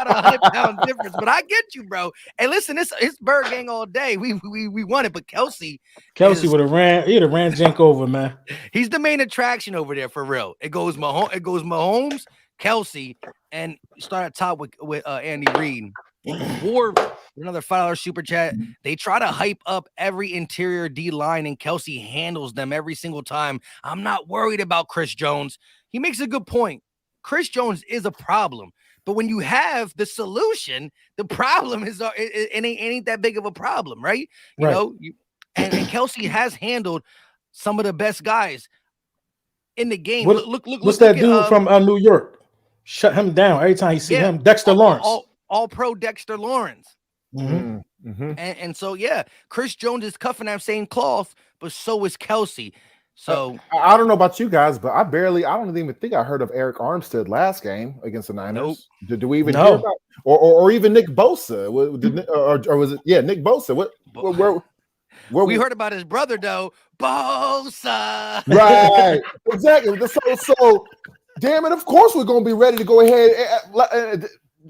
100 pound difference. But I get you, bro. Hey, listen, it's Bird Gang all day. We won it, but Kelce would have ran. He'd have ran Jenk over, man. He's the main attraction over there for real. It goes Mahomes, Kelce, and start at top with Andy Reid. War, another $5 super chat. They try to hype up every interior D line, and Kelce handles them every single time. I'm not worried about Chris Jones. He makes a good point. Chris Jones is a problem, but when you have the solution, the problem it ain't that big of a problem, right? You know, and Kelce has handled some of the best guys in the game. What's that dude from New York? Shut him down every time you see him. Dexter Lawrence. All pro Dexter Lawrence. Mm-hmm. Mm-hmm. And so, Chris Jones is cuffing that same cloth, but so is Kelce. So I don't know about you guys, but I don't even think I heard of Eric Armstead last game against the Niners. Nope. Did we even hear about or even Nick Bosa? Or was it Nick Bosa? Where we heard about his brother though, Bosa. Right. Exactly. So damn it, of course we're gonna be ready to go ahead.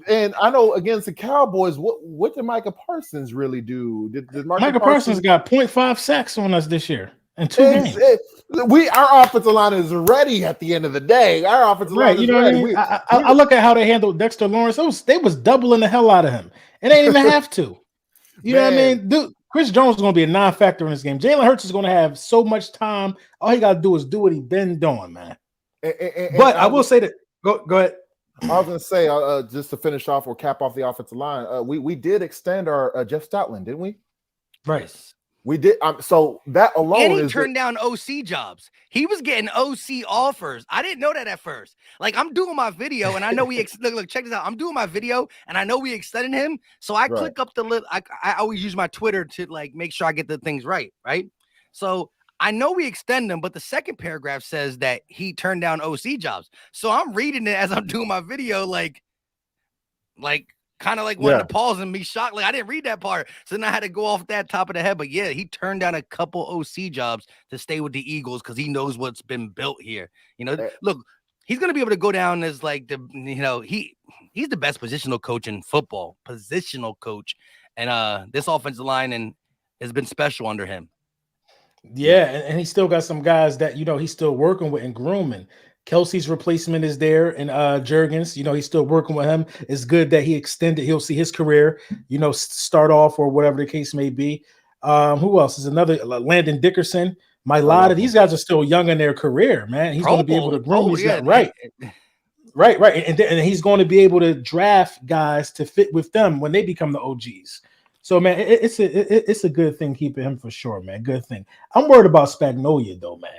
And I know against the Cowboys, what did Micah Parsons really do? Did Micah Parsons got 0.5 sacks on us this year in 2 games. Our offensive line is ready at the end of the day. Our offensive line is ready. What I mean? I look at how they handled Dexter Lawrence. They was doubling the hell out of him. And they didn't even have to. You know what I mean? Dude, Chris Jones is going to be a non-factor in this game. Jalen Hurts is going to have so much time. All he got to do is do what he been doing, man. But I will say that. Go ahead. I was going to say, just to finish off or cap off the offensive line, we did extend our Jeff Stoutland, didn't we? Right. We did. So that alone and he turned down OC jobs. He was getting OC offers. I didn't know that at first. Like, I'm doing my video, and I know look, check this out. I'm doing my video, and I know we extended him. So I click up the little. I always use my Twitter to make sure I get the things right. So I know we extend them, but the second paragraph says that he turned down OC jobs. So I'm reading it as I'm doing my video, kind of wanting to pause and be shocked. I didn't read that part. So then I had to go off that top of the head. But he turned down a couple OC jobs to stay with the Eagles because he knows what's been built here. Look, he's going to be able to go down as he's the best positional coach in football, positional coach. And this offensive line has been special under him. Yeah, and he still got some guys that, he's still working with and grooming. Kelce's replacement is there, and Jurgens, he's still working with him. It's good that he extended. He'll see his career, start off or whatever the case may be. Who else is another? Landon Dickerson, Mailata. These guys are still young in their career, man. He's going to be able to groom these guys. Right. And he's going to be able to draft guys to fit with them when they become the OGs. So, man, it's a good thing keeping him for sure, man. Good thing. I'm worried about Spagnuolo, though, man.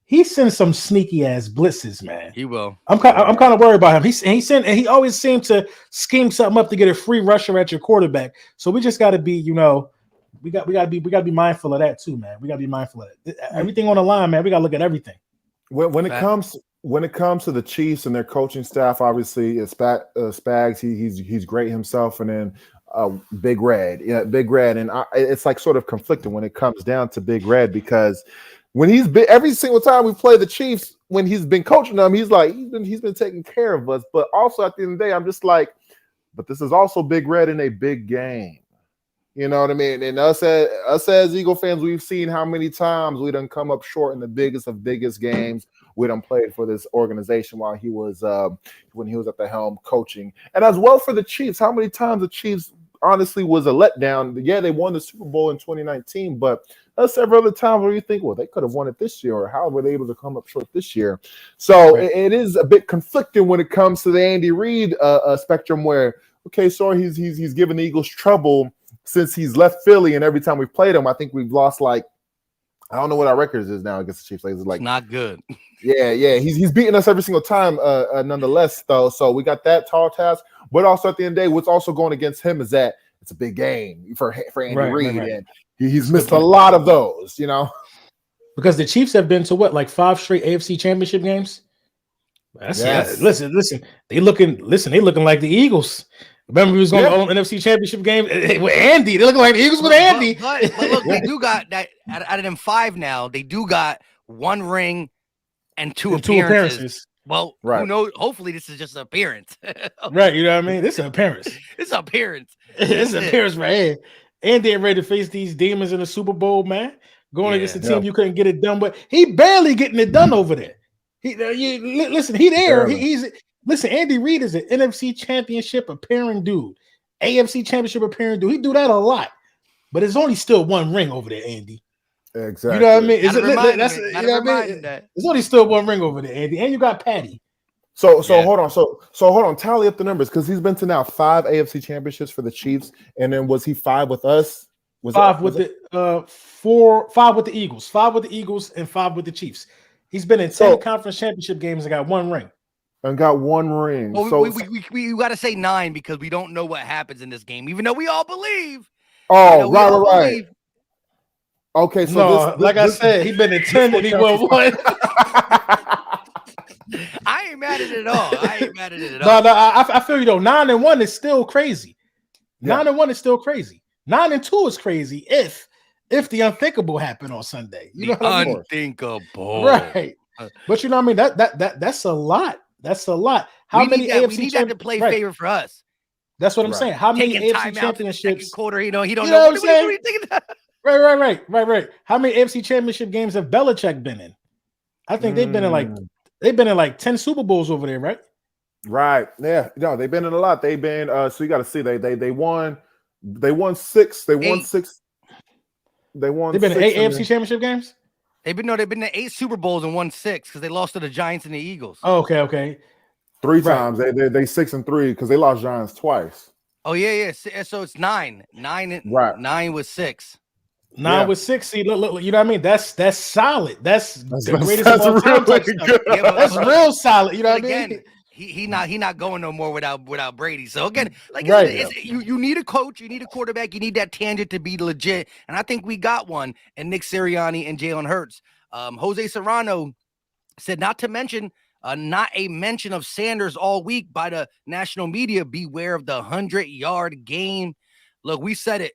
He sends some sneaky ass blitzes, man. He will. I'm kind of worried about him. He always seems to scheme something up to get a free rusher at your quarterback. So we just got to be, we got to be mindful of that too, man. We got to be mindful of it. Everything on the line, man. We got to look at everything. When it comes to the Chiefs and their coaching staff, obviously it's Spags. He's great himself, and then Big Red, Big Red, and it's sort of conflicting when it comes down to Big Red because. When he's been every single time we play the Chiefs, when he's been coaching them, he's been taking care of us. But also at the end of the day, I'm just but this is also Big Red in a big game. You know what I mean? And us as Eagle fans, we've seen how many times we done come up short in the biggest of biggest games we done played for this organization while he was when he was at the helm coaching. And as well for the Chiefs, how many times the Chiefs honestly was a letdown. Yeah, they won the Super Bowl in 2019, but there's several other times where you think, well, they could have won it this year, or how were they able to come up short this year? So it is a bit conflicting when it comes to the Andy Reid spectrum, where okay, so he's given the Eagles trouble since he's left Philly, and every time we've played him, I think we've lost like, I don't know what our record is now against the Chiefs. It's like, it's not good. Yeah. He's beating us every single time, nonetheless, though. So we got that tall task. But also at the end of the day, what's also going against him is that it's a big game for Andy Reid, and he's missed a lot of those, because the Chiefs have been to what, like 5 straight AFC Championship games. Listen, they looking like the Eagles. Remember, we was going to NFC Championship game with Andy. They looking like the Eagles with Andy. But look, they do got that out of them 5 now. They do got 1 ring and 2 appearances. Well, who knows? Hopefully, this is just an appearance. Right, you know what I mean? This is an appearance. It's an appearance. It's an appearance right here. Andy ain't ready to face these demons in the Super Bowl, man. Going against a team you couldn't get it done, but he barely getting it done over there. Listen, he there. Listen, Andy Reid is an NFC Championship appearing dude, AFC Championship appearing dude. He do that a lot, but it's only still 1 ring over there, Andy. Exactly. You know what I mean? There's only still 1 ring over there, Andy, and you got Patty. So hold on. So hold on. Tally up the numbers, because he's been to now 5 AFC championships for the Chiefs, and then was he 5 with us? Was 5 with the 5 with the Eagles, 5 with the Eagles, and 5 with the Chiefs. He's been in 10 conference championship games and got 1 ring. And got 1 ring. Well, so we got to say 9 because we don't know what happens in this game, even though we all believe. Oh, right. Okay, so no, I said, he been in 10 and he won 1. I ain't mad at it at all. No, I feel you though. 9-1 is still crazy. 9-1 is still crazy. 9-2 is crazy if the unthinkable happened on Sunday. You know what I mean? Unthinkable, right? But you know what I mean? That's a lot. That's a lot. How many AFC we need that to play favor for us? That's what I'm saying. How many AFC championships? Quarter, he don't know. What I'm saying? Right. How many AFC championship games have Belichick been in? I think they've been in like 10 Super Bowls over there, right? Right. Yeah. No, they've been in a lot. They've been so you got to see they won 6. They won 6. They've been in 8 AFC championship games? They've been in 8 Super Bowls and won 6 because they lost to the Giants and the Eagles. Oh, okay. 3 times. They 6-3 because they lost Giants twice. Oh yeah. So it's 9. 9 with 6. 9 with 6. See, look, you know what I mean? That's solid. That's the greatest of all time. That's real solid. You know what I mean? He not going no more without Brady. So again, you need a coach, you need a quarterback, you need that tangent to be legit. And I think we got one. And Nick Sirianni and Jalen Hurts. Jose Serrano said not to mention. Not a mention of Sanders all week by the national media. Beware of the 100-yard game. Look, we said it.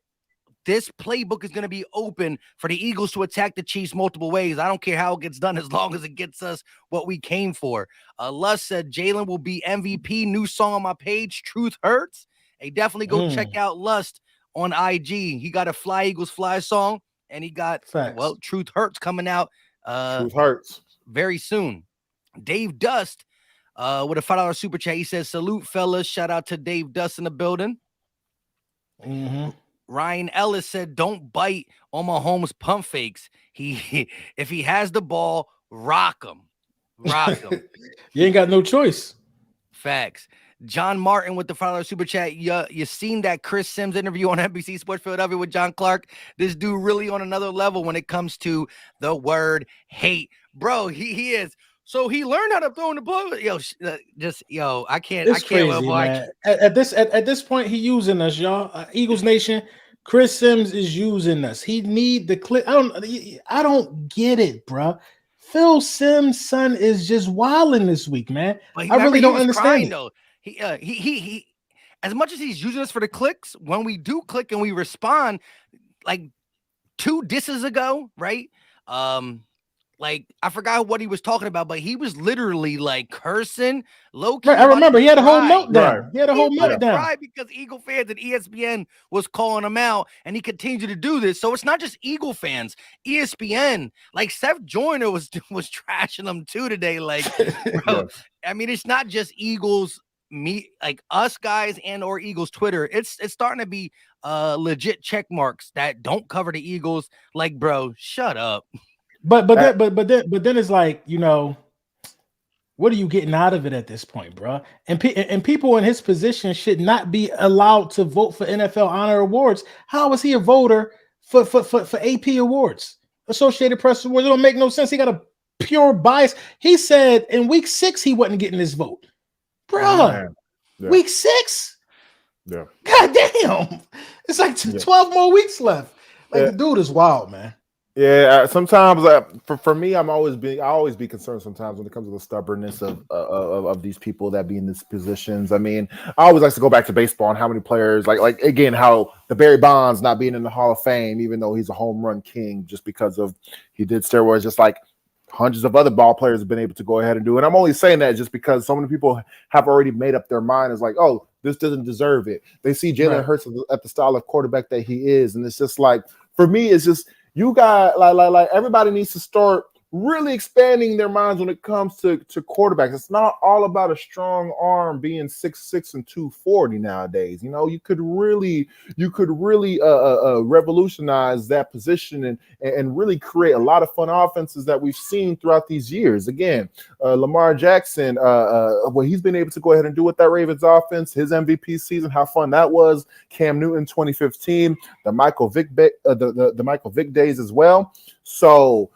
This playbook is going to be open for the Eagles to attack the Chiefs multiple ways. I don't care how it gets done as long as it gets us what we came for. Lust said Jalen will be MVP. New song on my page, Truth Hurts. Hey, definitely go check out Lust on IG. He got a Fly Eagles Fly song, and he got, Truth Hurts coming out. Truth Hurts. Very soon. Dave Dust with a $5 super chat. He says, salute, fellas. Shout out to Dave Dust in the building. Mm-hmm. Ryan Ellis said, don't bite on Mahomes pump fakes. If he has the ball, rock him. You ain't got no choice. Facts. John Martin with the $5 super chat. You seen that Chris Sims interview on NBC Sports Philadelphia with John Clark? This dude really on another level when it comes to the word hate. Bro, he is. So he learned how to throw in the ball. I can't. It's crazy, man. At this point, he using us, y'all. Eagles Nation. Chris Sims is using us. He need the clip. I don't get it, bro. Phil Sims' son is just wilding this week, man. I really don't understand. Though. He as much as he's using us for the clicks, when we do click and we respond, like 2 disses ago, right? like I forgot what he was talking about, but he was literally like cursing, low key. Right, I remember he had a whole Right. meltdown. He had a whole meltdown. Cry because Eagle fans and ESPN was calling him out, and he continued to do this. So it's not just Eagle fans, ESPN, like Seth Joyner was trashing them too today. Like, bro, I mean, it's not just Eagles, like us guys and or Eagles Twitter. It's starting to be legit check marks that don't cover the Eagles. Like, bro, shut up. But then it's like, you know, what are you getting out of it at this point, bro? And people in his position should not be allowed to vote for NFL honor awards. How is he a voter for AP awards, Associated Press awards? It don't make no sense. He got a pure bias. He said in week 6 he wasn't getting his vote, bro. Week 6. Yeah. God damn. It's like 12 more weeks left. Like the dude is wild, man. Yeah, sometimes for me, I always be concerned sometimes when it comes to the stubbornness of these people that be in these positions. I mean, I always like to go back to baseball and how many players, like again, how the Barry Bonds not being in the Hall of Fame, even though he's a home run king, just because of he did steroids, just like hundreds of other ball players have been able to go ahead and do. And I'm only saying that just because so many people have already made up their mind as like, oh, this doesn't deserve it. They see Jalen Hurts at the style of quarterback that he is, and it's just like, for me, it's just. You got like everybody needs to start really expanding their minds when it comes to quarterbacks. It's not all about a strong arm being 6'6" and 240 nowadays. You know, you could really revolutionize that position and really create a lot of fun offenses that we've seen throughout these years. Again, Lamar Jackson, what he's been able to go ahead and do with that Ravens offense, his MVP season, how fun that was. Cam Newton 2015, the Michael Vick the Michael Vick days as well. So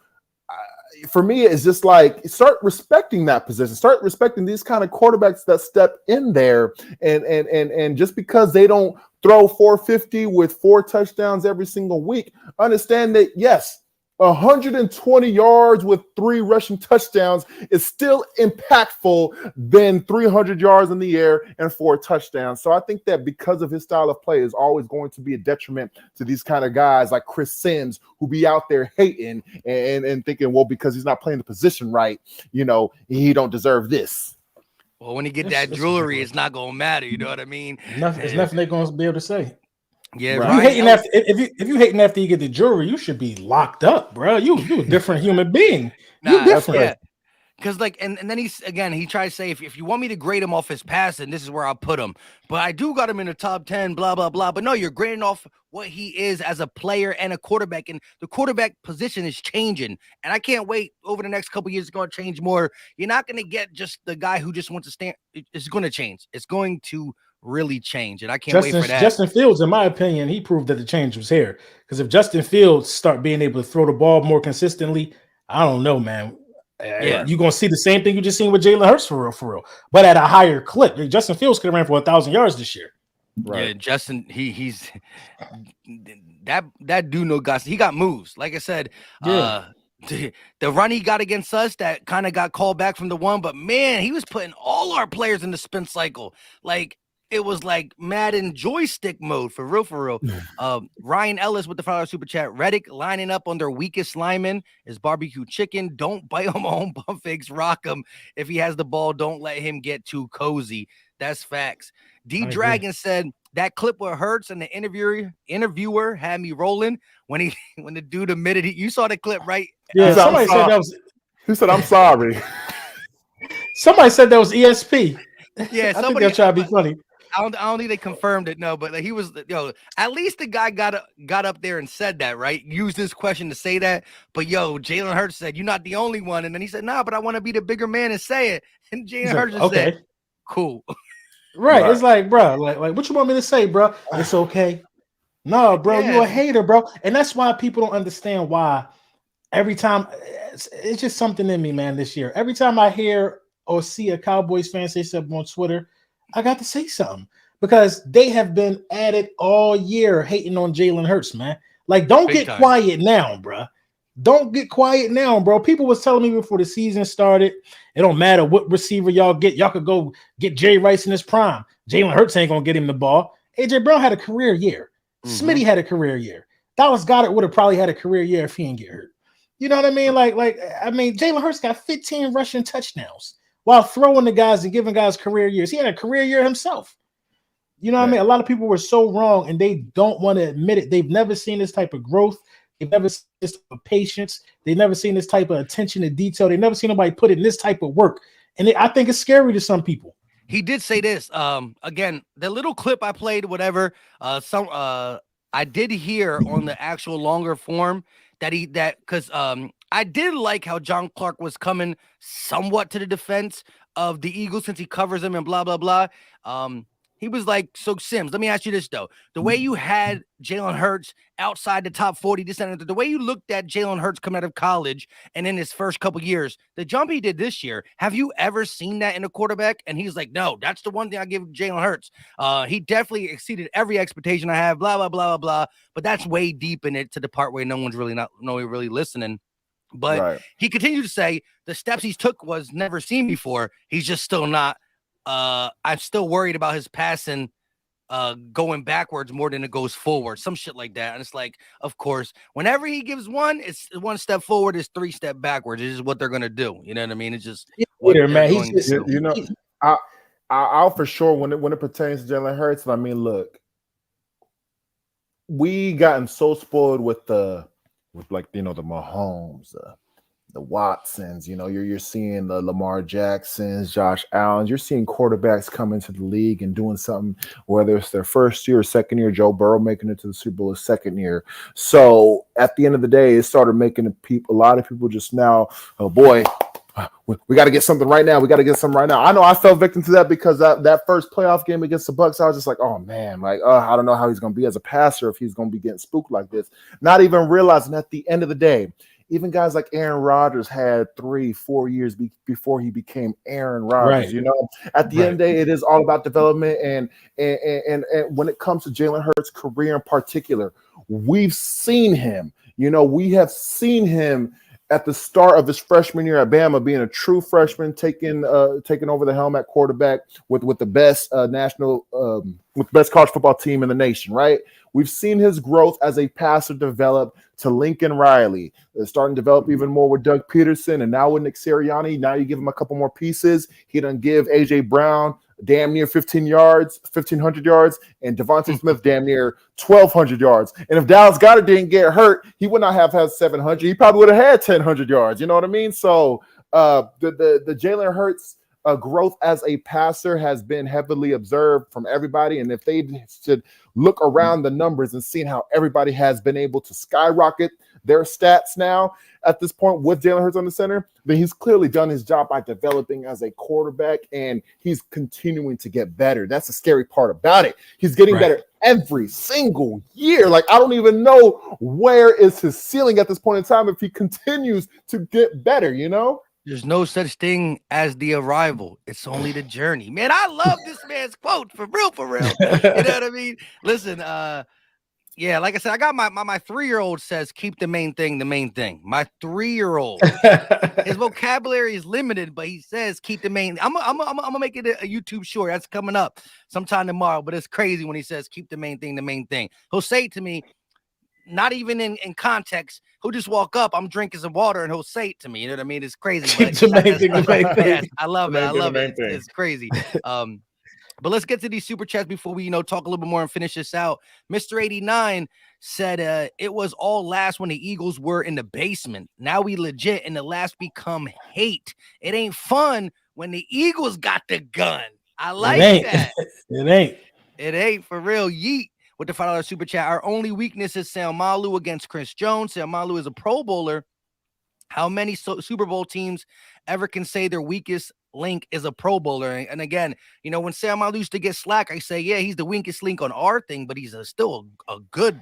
for me, it's just like start respecting that position, start respecting these kind of quarterbacks that step in there, and just because they don't throw 450 with 4 touchdowns every single week, understand that yes, 120 yards with 3 rushing touchdowns is still impactful than 300 yards in the air and 4 touchdowns. So I think that because of his style of play is always going to be a detriment to these kind of guys like Chris Sims, who be out there hating and thinking, well, because he's not playing the position right, you know, he don't deserve this. Well, when he get that jewelry, it's not gonna matter. You know what I mean? It's nothing they're gonna be able to say. Yeah, right. If you hating after you get the jury, you should be locked up, bro. You a different human being. You different. Yeah. Because like, and then he tried to say, if you want me to grade him off his passing, this is where I'll put him. But I do got him in the top 10, blah, blah, blah. But no, you're grading off what he is as a player and a quarterback. And the quarterback position is changing. And I can't wait over the next couple of years. It's going to change more. You're not going to get just the guy who just wants to stand. It's going to change. It's going to really change. And I can't wait for that. Justin Fields, in my opinion, he proved that the change was here. Because if Justin Fields start being able to throw the ball more consistently, I don't know, man. Yeah, you're gonna see the same thing you just seen with Jalen Hurts for real, but at a higher clip. Justin Fields could have ran for 1,000 yards this year. Right. Yeah, Justin, he's that dude no guys. He got moves. Like I said, the run he got against us that kind of got called back from the one, but man, he was putting all our players in the spin cycle. Like it was like Madden joystick mode for real. Ryan Ellis with the $5 super chat. Reddick lining up on their weakest lineman is barbecue chicken. Don't bite on my own bum figs. Rock him. If he has the ball, don't let him get too cozy. That's facts. D Dragon said that clip with Hurts and the interviewer had me rolling when the dude admitted you saw the clip, right? Yeah, somebody said that was. He said, "I'm sorry." Somebody said that was ESP. Yeah, I think they'll try to be funny. I don't think they confirmed it, no, but like, he was, at least the guy got up there and said that, right? Used this question to say that. But Jalen Hurts said, "You're not the only one." And then he said, "Nah, but I want to be the bigger man and say it." And Jalen Hurts said, "Cool." Right. It's like, bro, like what you want me to say, bro? It's okay. No, bro, you're a hater, bro. And that's why people don't understand why every time it's just something in me, man, this year. Every time I hear or see a Cowboys fan say something on Twitter, I got to say something because they have been at it all year hating on Jalen Hurts, man. Like, don't get quiet now, bro. Don't get quiet now, bro. People was telling me before the season started, it don't matter what receiver y'all get. Y'all could go get Jerry Rice in his prime. Jalen Hurts ain't going to get him the ball. A.J. Brown had a career year. Smitty had a career year. Dallas Goedert would have probably had a career year if he didn't get hurt. You know what I mean? Jalen Hurts got 15 rushing touchdowns while throwing the guys and giving guys career years. He had a career year himself. You know what I mean? A lot of people were so wrong, and they don't want to admit it. They've never seen this type of growth. They've never seen this type of patience. They've never seen this type of attention to detail. They've never seen nobody put in this type of work. And I think it's scary to some people. He did say this. Again, the little clip I played, whatever. I did hear on the actual longer form because I did like how John Clark was coming somewhat to the defense of the Eagles since he covers them and blah blah blah. He was like, so Sims, let me ask you this though. The way you had Jalen Hurts outside the top 40, the way you looked at Jalen Hurts coming out of college and in his first couple years, the jump he did this year, have you ever seen that in a quarterback? And he's like, no, that's the one thing I give Jalen Hurts. He definitely exceeded every expectation I have, blah, blah, blah, blah, blah. But that's way deep in it to the part where no one's really listening. But he continued to say the steps he took was never seen before. He's just still not. I'm still worried about his passing going backwards more than it goes forward, some shit like that. And it's like, of course, whenever he gives one, it's one step forward, it's 3 steps backwards. It's just what they're gonna do. You know what I mean? It's just I'll for sure when it pertains to Jalen Hurts. I mean, look, we gotten so spoiled with the Mahomes, the Watsons, you're seeing the Lamar Jacksons, Josh Allen. You're seeing quarterbacks come into the league and doing something, whether it's their first year or second year. Joe Burrow making it to the Super Bowl his second year. So at the end of the day, it started making a lot of people just now, oh boy, we got to get something right now. We got to get something right now. I know I fell victim to that because that first playoff game against the Bucs, I was just like, oh man, I don't know how he's going to be as a passer if he's going to be getting spooked like this. Not even realizing at the end of the day, even guys like Aaron Rodgers had 3-4 years before he became Aaron Rodgers. Right. At the end of the day, it is all about development. And when it comes to Jalen Hurts' career in particular, we've seen him. We have seen him at the start of his freshman year at Bama, being a true freshman, taking over the helm at quarterback with the best with the best college football team in the nation. Right. We've seen his growth as a passer develop to Lincoln Riley, starting to develop even more with Doug Peterson, and now with Nick Sirianni. Now you give him a couple more pieces. He done give AJ Brown damn near 1,500 yards, and Devontae Smith damn near 1,200 yards. And if Dallas Goedert didn't get hurt, he would not have had 700. He probably would have had 1,000 yards. You know what I mean? So the Jalen Hurts growth as a passer has been heavily observed from everybody. And if they should look around the numbers and seeing how everybody has been able to skyrocket their stats now at this point with Jalen Hurts on the center, then he's clearly done his job by developing as a quarterback, and he's continuing to get better. That's the scary part about it. He's getting better every single year. I don't even know where is his ceiling at this point in time if he continues to get better, There's no such thing as the arrival. It's only the journey. Man, I love this man's quote. For real. You know what I mean? Listen, yeah, like I said, I got my 3-year-old says, keep the main thing the main thing. My 3-year-old, his vocabulary is limited, but he says, keep the main. I'm gonna make it a YouTube short. That's coming up sometime tomorrow, but it's crazy when he says, keep the main thing the main thing. He'll say it to me, not even in context. He'll just walk up, I'm drinking some water, and he'll say it to me. You know what I mean? It's crazy. Keep the main thing the main thing. Yeah, I love it. It's crazy. But let's get to these super chats before we, talk a little bit more and finish this out. Mr. 89 said it was all last when the Eagles were in the basement. Now we legit, and the last become hate. It ain't fun when the Eagles got the gun. I like that. It ain't for real. Yeet. With the $5 super chat. Our only weakness is Salmalu against Chris Jones. Salmalu is a Pro Bowler. How many Super Bowl teams ever can say their weakest link is a Pro Bowler? And again, when Salmalu used to get slack, I say, yeah, he's the weakest link on our thing, but he's still a good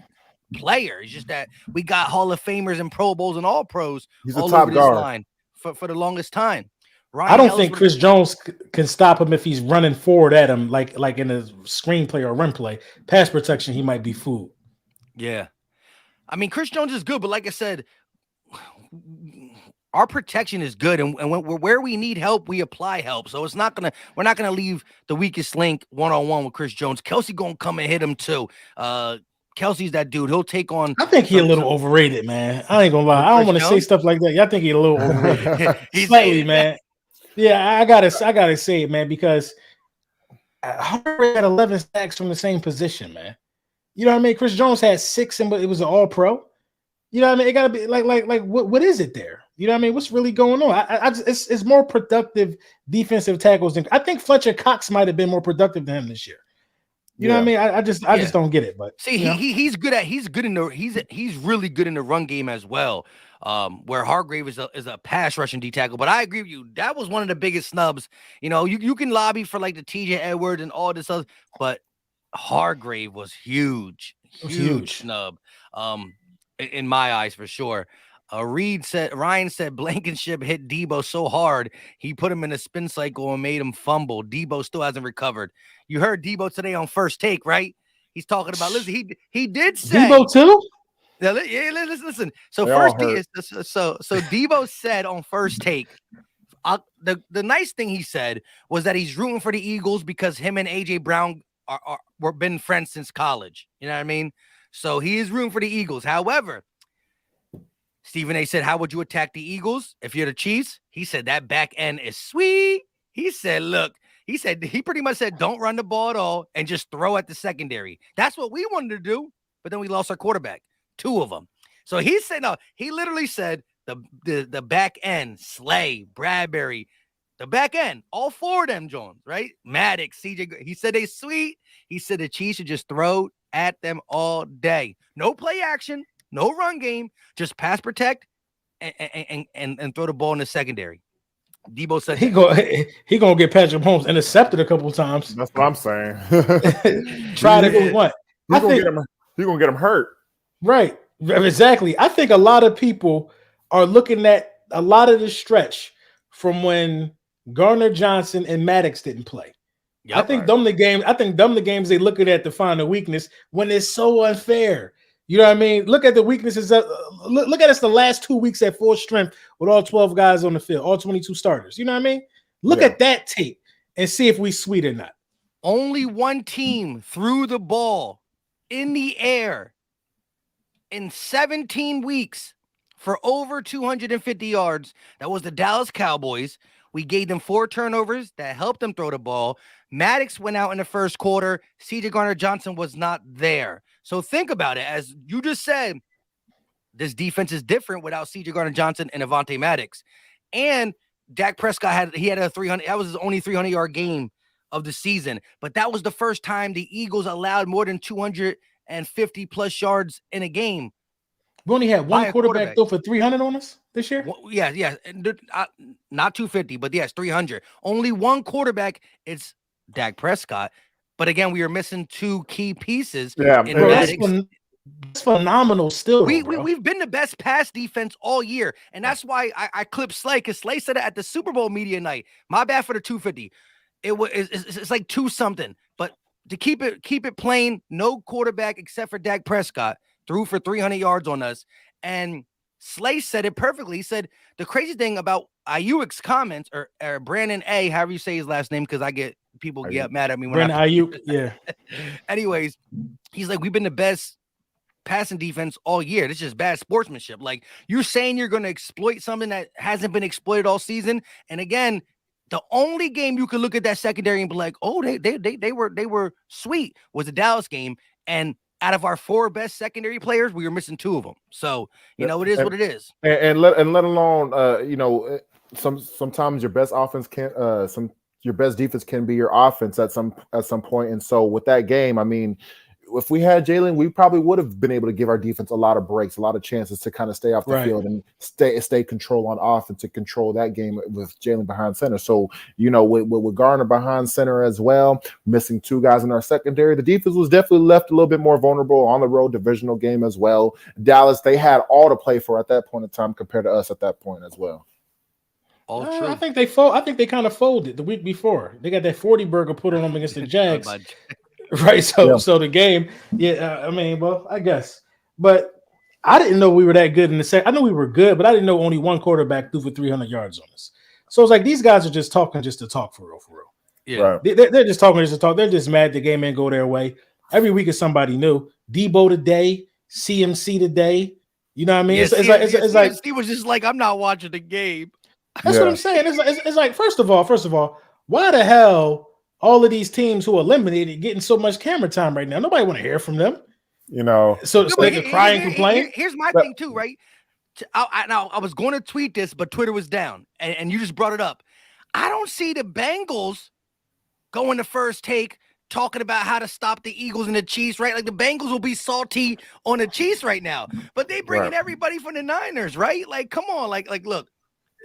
player. It's just that we got Hall of Famers and Pro Bowls and all pros all over this line for the longest time. Ryan I don't think Chris Jones can stop him if he's running forward at him, like in a screenplay or run play. Pass protection, he might be fooled. Yeah. I mean, Chris Jones is good, but like I said, our protection is good, and where we need help, we apply help. So we're not gonna leave the weakest link one-on-one with Chris Jones. Kelce gonna come and hit him too. Kelce's that dude. He'll take on. I think he's a little overrated, man. I ain't gonna lie. I don't want to say stuff like that. I think he's a little overrated. Slightly, man. Yeah, I gotta say it, man, because Hargrave had 11 sacks from the same position, man. You know what I mean? Chris Jones had 6, but it was an All-Pro. You know what I mean? It gotta be like what is it there? You know what I mean? What's really going on? It's more productive defensive tackles than I think Fletcher Cox might have been more productive than him this year. You know what I mean? I just don't get it. But see, he's really good in the run game as well. Where Hargrave is a pass rushing D tackle. But I agree with you. That was one of the biggest snubs. You know, you can lobby for like the TJ Edwards and all this other, but Hargrave was huge snub. In my eyes for sure. Ryan said Blankenship hit Debo so hard he put him in a spin cycle and made him fumble. Debo still hasn't recovered. You heard Debo today on First Take, right? He's talking about listen. He did say Debo too. Yeah, listen. So Debo said on First Take, the nice thing he said was that he's rooting for the Eagles because him and AJ Brown were been friends since college. You know what I mean? So he is rooting for the Eagles. However, Stephen A. said, how would you attack the Eagles if you're the Chiefs? He said that back end is sweet. He said, he pretty much said, don't run the ball at all and just throw at the secondary. That's what we wanted to do, but then we lost our quarterback, 2 of them. So he said, no, he literally said the back end, Slay, Bradbury, the back end, all 4 of them, Jones, right? Maddox, CJ, he said they sweet. He said the Chiefs should just throw at them all day. No play action, no run game, just pass protect and throw the ball in the secondary. Debo said he gonna get Patrick Mahomes intercepted a couple of times. That's what I'm saying. Try to do what? You're gonna get him hurt. Right. Exactly. I think a lot of people are looking at a lot of the stretch from when Gardner Johnson and Maddox didn't play. Yep, I think them the games they looking at to find a weakness when it's so unfair. You know what I mean? Look at the weaknesses. Look at us the last 2 weeks at full strength with all 12 guys on the field, all 22 starters. You know what I mean? Look at that tape and see if we sweet or not. Only one team threw the ball in the air in 17 weeks for over 250 yards. That was the Dallas Cowboys. We gave them 4 turnovers that helped them throw the ball. Maddox went out in the first quarter. CJ Gardner-Johnson was not there. So think about it. As you just said, this defense is different without CJ Gardner-Johnson and Avonte Maddox. And Dak Prescott had a 300. That was his only 300-yard game of the season. But that was the first time the Eagles allowed more than 250-plus yards in a game. We only had one quarterback throw for 300 on us this year? Well, yeah. Not 250, but yes, 300. Only one quarterback. It's Dak Prescott. But again, we are missing 2 key pieces. Yeah, that's phenomenal still. We've been the best pass defense all year. And that's why I clipped Slay, because Slay said it at the Super Bowl media night. My bad for the 250. It's like 2 something. But to keep it plain, no quarterback except for Dak Prescott threw for 300 yards on us. And Slay said it perfectly. He said the crazy thing about Ayuk's comments, or Brandon A., however you say his last name, because I get people get mad at me when Brandon Ayuk, yeah. Anyways, he's like, we've been the best passing defense all year. This is just bad sportsmanship. Like, you're saying you're going to exploit something that hasn't been exploited all season. And again, the only game you could look at that secondary and be like, oh, they were sweet was the Dallas game. And out of our 4 best secondary players, we were missing 2 of them. So, it is what it is. And let alone, sometimes your best offense your best defense can be your offense at some point. And so with that game, I mean, if we had Jalen, we probably would have been able to give our defense a lot of breaks, a lot of chances to kind of stay off the field and stay control on offense, to control that game with Jalen behind center. So, with Garner behind center as well, missing 2 guys in our secondary, the defense was definitely left a little bit more vulnerable on the road, divisional game as well. Dallas, they had all to play for at that point in time compared to us at that point as well. I think they kind of folded the week before. They got that 40 burger put on them against the Jags. Right. So the game, I guess. But I didn't know we were that good in the second. I know we were good, but I didn't know only one quarterback threw for 300 yards on us. So it's like these guys are just talking just to talk for real. Yeah. Right. They're just talking just to talk. They're just mad the game ain't go their way. Every week is somebody new. Debo today, CMC today. You know what I mean? Yeah, It's like CMC was just like, I'm not watching the game. that's what I'm saying. It's like first of all, why the hell all of these teams who are eliminated getting so much camera time right now? Nobody want to hear from them. You know, So they can cry and complain. Here's my thing too, right? I was going to tweet this, but Twitter was down, and you just brought it up. I don't see the Bengals going to First Take talking about how to stop the Eagles and the Chiefs, right? Like the Bengals will be salty on the Chiefs right now, but they bringing everybody from the Niners, right? Like, come on, like look,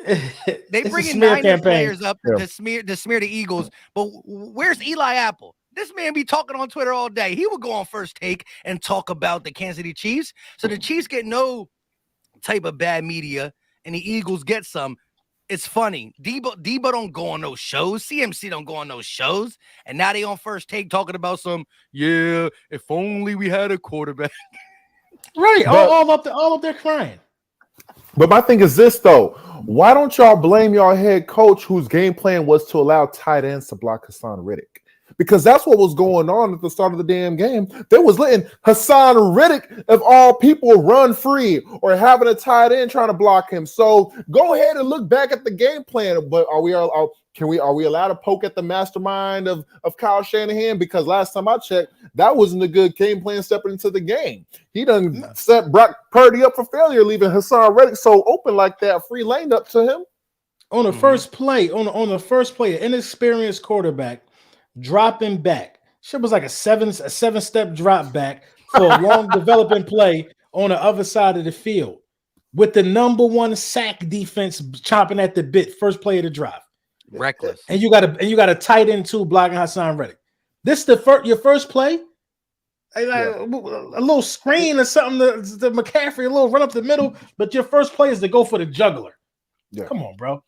they bringing Niners players up to smear the Eagles, but where's Eli Apple? This man be talking on Twitter all day. He would go on First Take and talk about the Kansas City Chiefs. So the Chiefs get no type of bad media, and the Eagles get some. It's funny. Debo don't go on those shows. CMC don't go on those shows. And now they on First Take talking about if only we had a quarterback. Right. All up there crying. But my thing is this, though. Why don't y'all blame your head coach whose game plan was to allow tight ends to block Hassan Reddick? Because that's what was going on at the start of the damn game. They was letting Hassan Reddick, of all people, run free or having a tight end trying to block him. So go ahead and look back at the game plan. But are we allowed to poke at the mastermind of Kyle Shanahan? Because last time I checked, that wasn't a good game plan stepping into the game. He done set Brock Purdy up for failure, leaving Hassan Reddick so open like that, free lane up to him. On the first play, on the first play, an inexperienced quarterback dropping back. Shit was like a seven-step drop back for a long developing play on the other side of the field with the number one sack defense chomping at the bit. First play of the drive, reckless. And you got a tight end too blocking Hassan Reddick. This your first play. A little screen or something to McCaffrey, a little run up the middle, but your first play is to go for the juggler. Yeah. Come on, bro.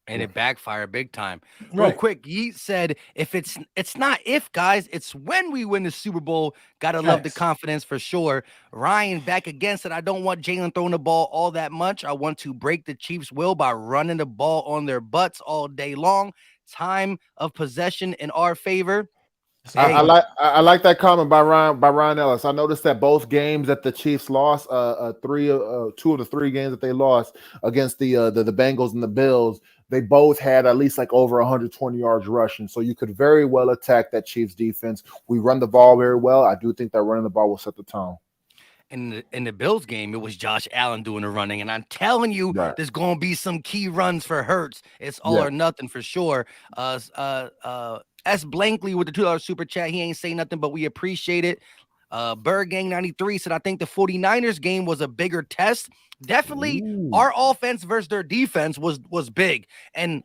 And it backfired big time. Real quick, Yeet said, it's not if, guys, it's when we win the Super Bowl. Gotta love the confidence for sure. Ryan back again said, I don't want Jalen throwing the ball all that much. I want to break the Chiefs' will by running the ball on their butts all day long. Time of possession in our favor. I like that comment by Ryan Ellis. I noticed that both games that the Chiefs lost, 2 of the 3 games that they lost against the Bengals and the Bills, they both had at least like over 120 yards rushing. So you could very well attack that Chiefs defense. We run the ball very well. I do think that running the ball will set the tone. In the Bills game, it was Josh Allen doing the running, and I'm telling you, there's going to be some key runs for Hurts. It's all or nothing for sure. S. Blankley with the $2 super chat. He ain't saying nothing, but we appreciate it. Bird Gang 93 said, I think the 49ers game was a bigger test. Definitely our offense versus their defense was big. And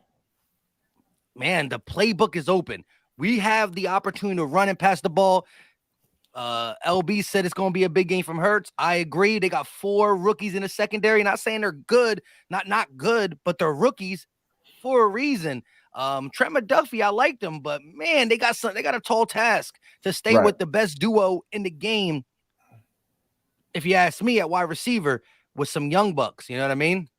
man, the playbook is open. We have the opportunity to run and pass the ball. LB said it's going to be a big game from Hurts. I agree. They got 4 rookies in the secondary. Not saying they're good, not good, but they're rookies for a reason. Trent McDuffie, I liked them, but man, they got a tall task to stay with the best duo in the game. If you ask me, at wide receiver with some young bucks, you know what I mean?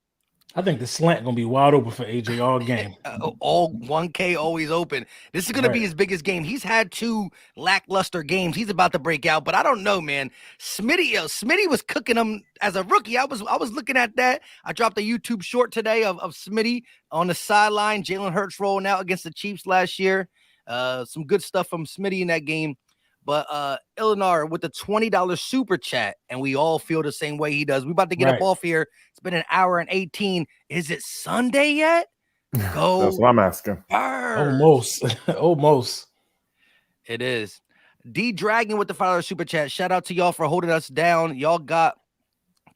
I think the slant gonna be wide open for AJ all game. All 1K always open. This is gonna be his biggest game. He's had 2 lackluster games. He's about to break out, but I don't know, man. Smitty was cooking him as a rookie. I was looking at that. I dropped a YouTube short today of Smitty on the sideline. Jalen Hurts rolling out against the Chiefs last year. Some good stuff from Smitty in that game. But Eleanor with the $20 super chat, and we all feel the same way he does. We about to get up off here. It's been an hour and 18. Is it Sunday yet? Go. That's what I'm asking. Almost. It is. D Dragon with the $5 super chat. Shout out to y'all for holding us down. Y'all got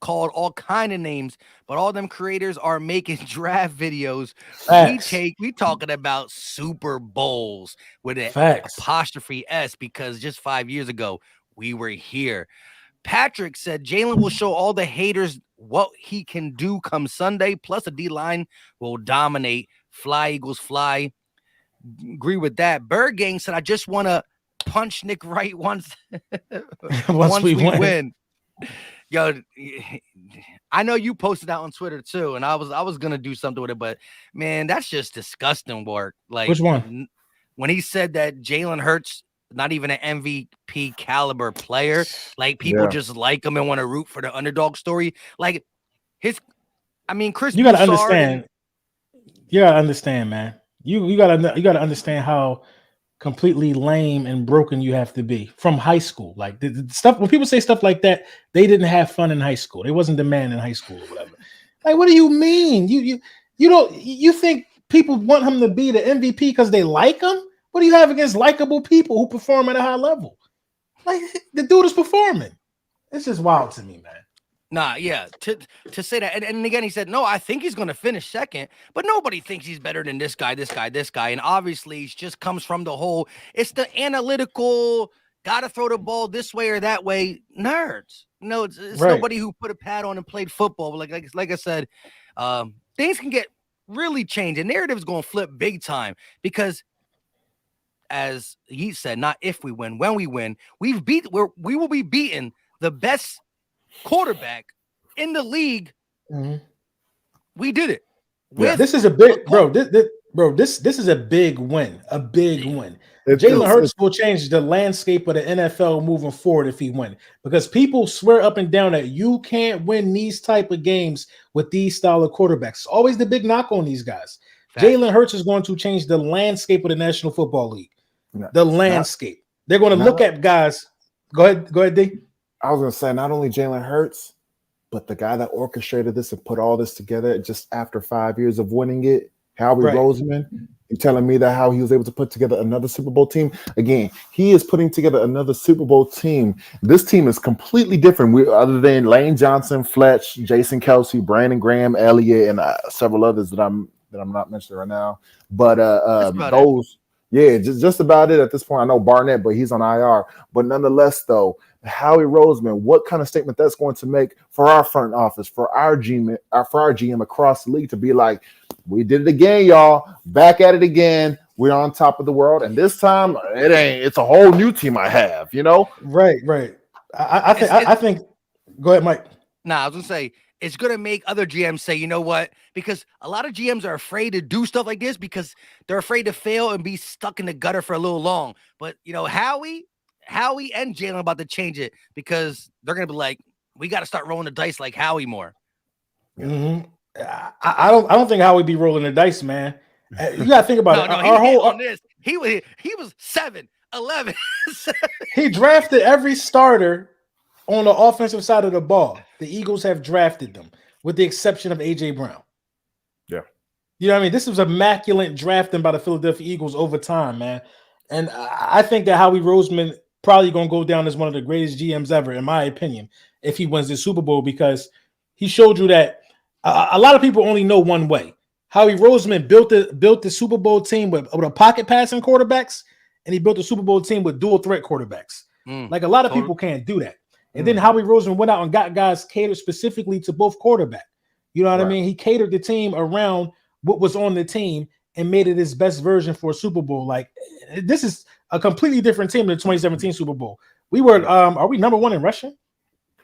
called all kind of names, but all them creators are making draft videos. We talking about Super Bowls with an apostrophe S, because just 5 years ago we were here. Patrick said Jalen will show all the haters what he can do come Sunday, plus the D-line will dominate. Fly Eagles fly. Agree with that. Bird Gang said, I just want to punch Nick Wright once we win. Yo, I know you posted that on Twitter too, and I was gonna do something with it, but man, that's just disgusting work. Like, which one? When he said that Jalen Hurts not even an MVP caliber player. Like people just like him and want to root for the underdog story. Like Chris, you gotta understand. You gotta understand, man. You gotta understand how completely lame and broken you have to be from high school. Like the stuff when people say stuff like that, they didn't have fun in high school. They wasn't the man in high school or whatever. Like, what do you mean? You think people want him to be the MVP because they like him? What do you have against likable people who perform at a high level? Like the dude is performing. It's just wild to me, man. Nah, yeah. To say that, and again, he said, no, I think he's going to finish second, but nobody thinks he's better than this guy, and obviously, it just comes from the whole. It's the analytical, gotta throw the ball this way or that way, nerds. No, it's right. Nobody who put a pad on and played football. Like I said, things can get really changed. The narrative's going to flip big time because, as he said, not if we win, when we win, we will be beating the best quarterback in the league. Mm-hmm. We did it. This is a big This is a big win. A big win. Jalen Hurts will change the landscape of the NFL moving forward if he wins, because people swear up and down that you can't win these type of games with these style of quarterbacks. It's always the big knock on these guys. Jalen Hurts is going to change the landscape of the National Football League. The landscape. They're going to look at guys. Go ahead, D. I was going to say, not only Jalen Hurts, but the guy that orchestrated this and put all this together just after 5 years of winning it, Howie Roseman. You're telling me that how he was able to put together another Super Bowl team? Again, he is putting together another Super Bowl team. This team is completely different. Other than Lane Johnson, Fletch, Jason Kelce, Brandon Graham, Elliott, and several others that I'm not mentioning right now. But those, just about it at this point. I know Barnett, but he's on IR. But nonetheless, though, Howie Roseman, what kind of statement that's going to make for our front office, for our GM across the league to be like, we did it again, y'all. Back at it again. We're on top of the world, and this time it's a whole new team I have. Right. I think. Go ahead, Mike. I was gonna say it's gonna make other GMs say, you know what? Because a lot of GMs are afraid to do stuff like this because they're afraid to fail and be stuck in the gutter for a little long. But Howie and Jalen about to change it because they're gonna be like, we got to start rolling the dice like Howie more. Mm-hmm. I don't think Howie be rolling the dice, man. You gotta think about it. He was 7-11. He drafted every starter on the offensive side of the ball. The Eagles have drafted them, with the exception of AJ Brown. Yeah, you know what I mean. This was immaculate drafting by the Philadelphia Eagles over time, man. And I think that Howie Roseman probably gonna go down as one of the greatest GMs ever, in my opinion, if he wins the Super Bowl, because he showed you that. A lot of people only know one way. Howie Roseman built the Super Bowl team with a pocket passing quarterbacks, and he built a Super Bowl team with dual threat quarterbacks. Like a lot of people can't do that. And then Howie Roseman went out and got guys catered specifically to both quarterback. You know what I mean? He catered the team around what was on the team and made it his best version for a Super Bowl. Like, this is a completely different team than the 2017 Super Bowl. We were, are we number one in rushing?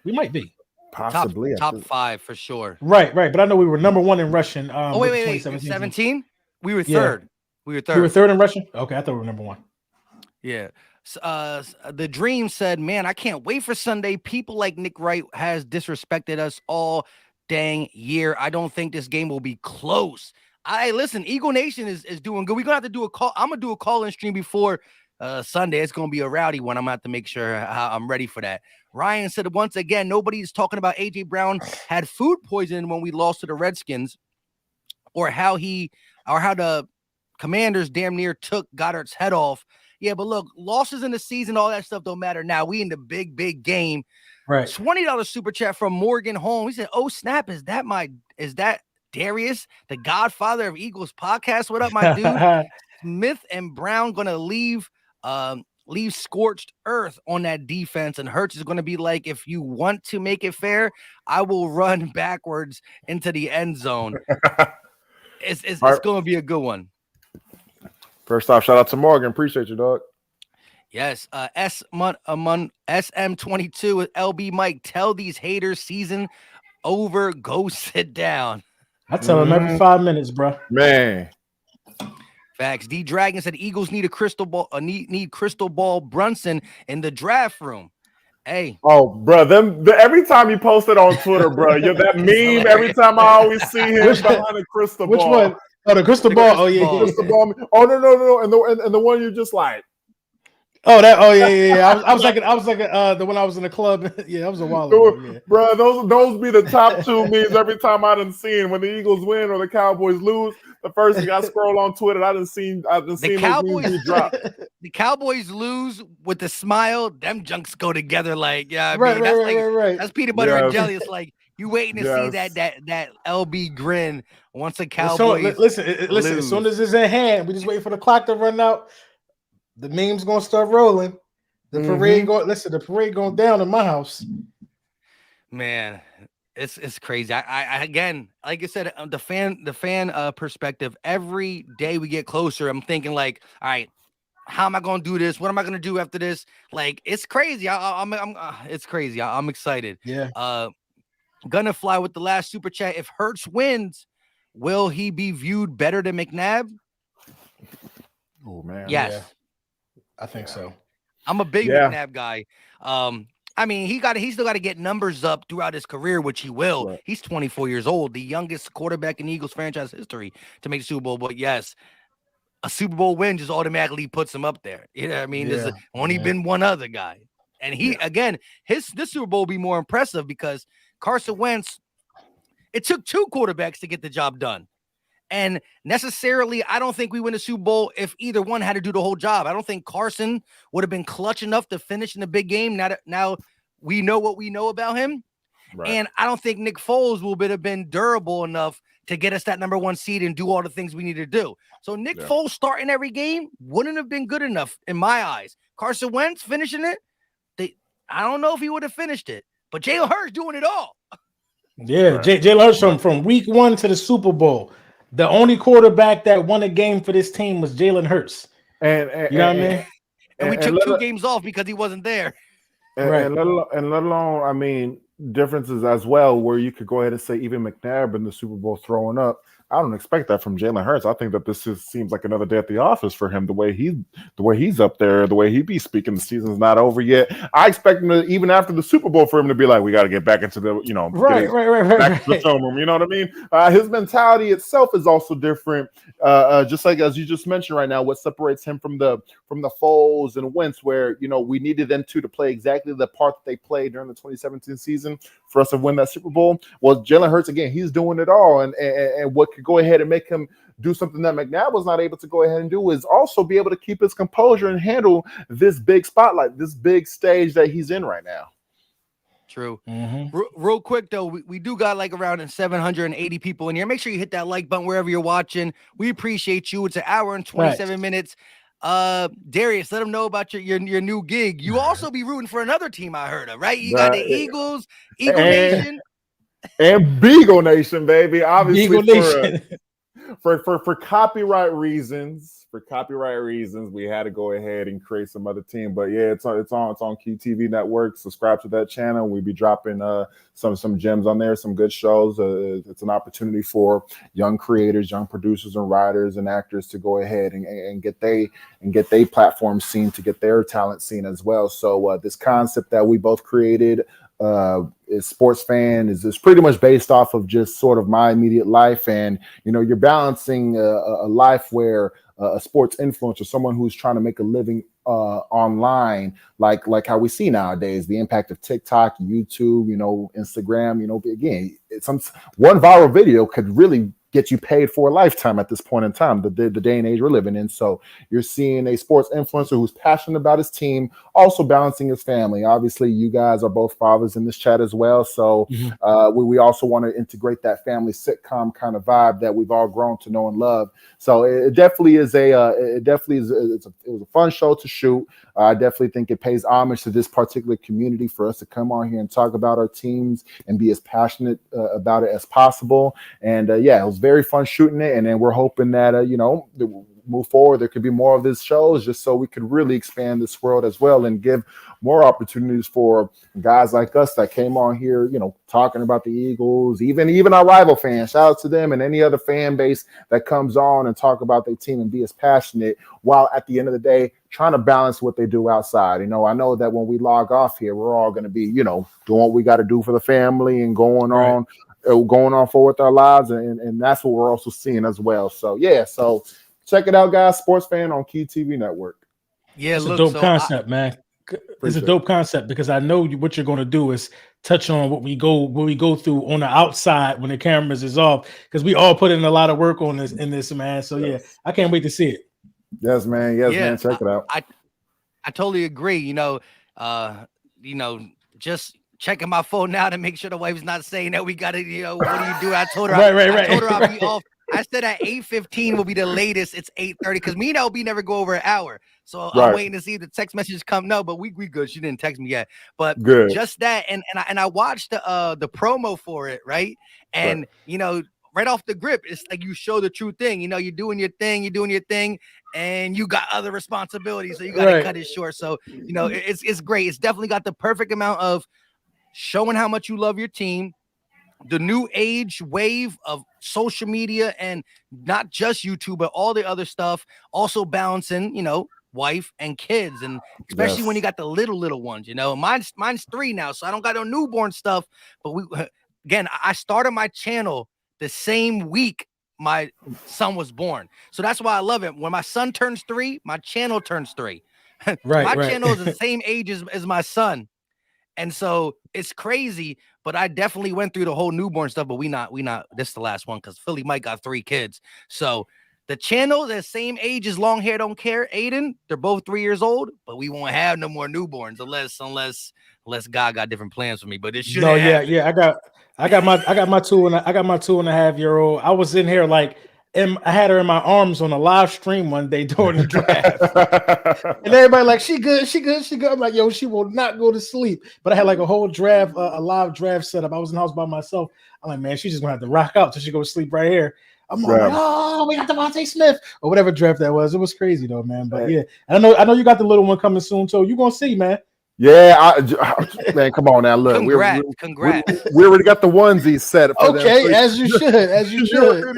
We might be. Possibly top 5 for sure. Right. But I know we were number one in rushing. Wait. 17? We were third. We were third in rushing? Okay, I thought we were number one. Yeah. The Dream said, man, I can't wait for Sunday. People like Nick Wright has disrespected us all dang year. I don't think this game will be close. Listen, Eagle Nation is doing good. We're gonna have to do a call. I'm gonna do a call-in stream before Sunday. It's gonna be a rowdy one. I'm gonna have to make sure I'm ready for that. Ryan said, once again, nobody's talking about AJ Brown had food poisoning when we lost to the Redskins, or how the Commanders damn near took Goddard's head off. Yeah, but look, losses in the season, all that stuff don't matter now. We in the big game. Right. $20 super chat from Morgan Holmes. He said, oh, snap, is that Darius, the godfather of Eagles podcast? What up, my dude? Smith and Brown gonna leave scorched earth on that defense, and Hurts is going to be like, if you want to make it fair, I will run backwards into the end zone. It's going to be a good one. First off, shout out to Morgan. Appreciate you, dog. Yes. SM22 with LB Mike. Tell these haters season over. Go sit down. I tell them every 5 minutes, bro. Man. Facts. D Dragon said Eagles need a crystal ball, need crystal ball Brunson in the draft room. Hey. Oh, bro, every time you post it on Twitter, bro, that meme. Every time I always see him behind a crystal ball. Which one? Oh, the crystal ball. Oh yeah, crystal ball. Oh no, and the one you're just like. Oh, that. Oh yeah. I was like the when I was in the club. Yeah, that was a while ago. Yeah. Bro, those be the top two memes every time I done seen when the Eagles win or the Cowboys lose. The first thing I scroll on Twitter, I done seen those memes drop. The Cowboys lose with the smile. Them junks go together like right. That's peanut butter and jelly. It's like you waiting to see that LB grin once the Cowboys. Listen. As soon as it's in hand, we just wait for the clock to run out. The meme's gonna start rolling. The parade going. Listen, the parade going down in my house. Man, it's crazy. I again, like I said, the fan perspective. Every day we get closer, I'm thinking like, all right, how am I gonna do this? What am I gonna do after this? Like, it's crazy. It's crazy. I'm excited. Yeah. Gonna fly with the last super chat. If Hurts wins, will he be viewed better than McNabb? Oh man. Yes. Yeah. I think so. I'm a big McNabb guy. I mean, he still got to get numbers up throughout his career, which he will. Right. He's 24 years old, the youngest quarterback in Eagles franchise history to make the Super Bowl. But yes, a Super Bowl win just automatically puts him up there. You know what I mean? There's only been one other guy. And this Super Bowl will be more impressive because Carson Wentz, it took two quarterbacks to get the job done. And necessarily, I don't think we win a Super Bowl if either one had to do the whole job. I don't think Carson would have been clutch enough to finish in the big game. Now we know what we know about him. Right. And I don't think Nick Foles will have been durable enough to get us that number one seed and do all the things we need to do. So Nick Foles starting every game wouldn't have been good enough in my eyes. Carson Wentz finishing it, I don't know if he would have finished it. But Jalen Hurts doing it all. Yeah, right. Jalen Hurts from week 1 to the Super Bowl. The only quarterback that won a game for this team was Jalen Hurts. And you know what I mean? And we took 2 games off because he wasn't there. And let alone, I mean, differences as well, where you could go ahead and say even McNabb in the Super Bowl throwing up. I don't expect that from Jalen Hurts. I think that this seems like another day at the office for him. The way he's up there, the way he be speaking, the season's not over yet. I expect him to, even after the Super Bowl, for him to be like, we got to get back into the, back to the film room. You know what I mean? His mentality itself is also different. Just like as you just mentioned right now, what separates him from the Foles and Wentz, where we needed them to play exactly the part that they played during the 2017 season for us to win that Super Bowl. Well, Jalen Hurts again, he's doing it all, and what could go ahead and make him do something that McNabb was not able to go ahead and do is also be able to keep his composure and handle this big spotlight, this big stage that he's in right now. True. Mm-hmm. Real quick though, we do got like around 780 people in here. Make sure you hit that like button wherever you're watching. We appreciate you. It's an hour and 27 minutes. Darius, let them know about your new gig. You also be rooting for another team, I heard of, right? You got the Eagles, Eagle Nation. And Beagle Nation, baby. Obviously, Beagle Nation. For copyright reasons, we had to go ahead and create some other team. But yeah, it's on QTV Network. Subscribe to that channel. We'll be dropping some gems on there, some good shows. It's an opportunity for young creators, young producers, and writers and actors to go ahead and get their platform seen, to get their talent seen as well. So this concept that we both created, is Sports Fan is pretty much based off of just sort of my immediate life, and you're balancing a life where a sports influencer, someone who's trying to make a living online, like how we see nowadays, the impact of TikTok, YouTube, Instagram, again, one viral video could really get you paid for a lifetime at this point in time, the day and age we're living in. So you're seeing a sports influencer who's passionate about his team, also balancing his family. Obviously, you guys are both fathers in this chat as well. So we also want to integrate that family sitcom kind of vibe that we've all grown to know and love. So it definitely is it was a fun show to shoot. I definitely think it pays homage to this particular community for us to come on here and talk about our teams and be as passionate about it as possible. And it was very fun shooting it. And then we're hoping that, move forward, there could be more of these shows just so we could really expand this world as well and give more opportunities for guys like us that came on here, talking about the Eagles, even our rival fans. Shout out to them and any other fan base that comes on and talk about their team and be as passionate, while at the end of the day trying to balance what they do outside. I know that when we log off here, we're all going to be, doing what we got to do for the family and going on forward with our lives, and that's what we're also seeing as well. So so check it out, guys. Sports Fan on Key TV Network. Yeah, it's a dope concept, man. It's a dope concept because I know what you're going to do is touch on what we go through on the outside when the cameras is off, because we all put in a lot of work on this man. So I can't wait to see it. Yes, man. Man. Check it out. I totally agree. Just checking my phone now to make sure the wife's not saying that we got to, what do you do? I told her, I told her I'll be off. I said at 8:15 will be the latest. It's 8:30 because me and LB never go over an hour. So I'm waiting to see if the text messages come. No, but we good. She didn't text me yet. But good. Just that, and I watched the promo for it, right? And right off the grip, it's like you show the true thing. You're doing your thing, and you got other responsibilities, so you got to cut it short. So it's great. It's definitely got the perfect amount of showing how much you love your team. The new age wave of social media and not just YouTube, but all the other stuff, also balancing, wife and kids, and especially when you got the little ones, mine's 3 now, so I don't got no newborn stuff. But I started my channel the same week my son was born, so that's why I love it. When my son turns 3, my channel turns 3. My channel is the same age as my son. And so it's crazy, but I definitely went through the whole newborn stuff, but we not, this is the last one because Philly Mike got 3 kids. So the channel, the same age as Long Hair Don't Care, Aiden, they're both 3 years old, but we won't have no more newborns unless God got different plans for me. But it should. No, yeah. I got my 2.5-year-old. I was in here I had her in my arms on a live stream one day during the draft, and everybody like, she good. I'm like, yo, she will not go to sleep. But I had a whole draft, a live draft setup. I was in the house by myself. I'm like, man, she's just gonna have to rock out till she go to sleep right here. I'm like, oh, we got Devontae Smith or whatever draft that was. It was crazy though, man. But I know you got the little one coming soon, so you gonna see, man. Yeah, man, come on now. Look, congrats. We already got the onesies set. Okay, them. As you should.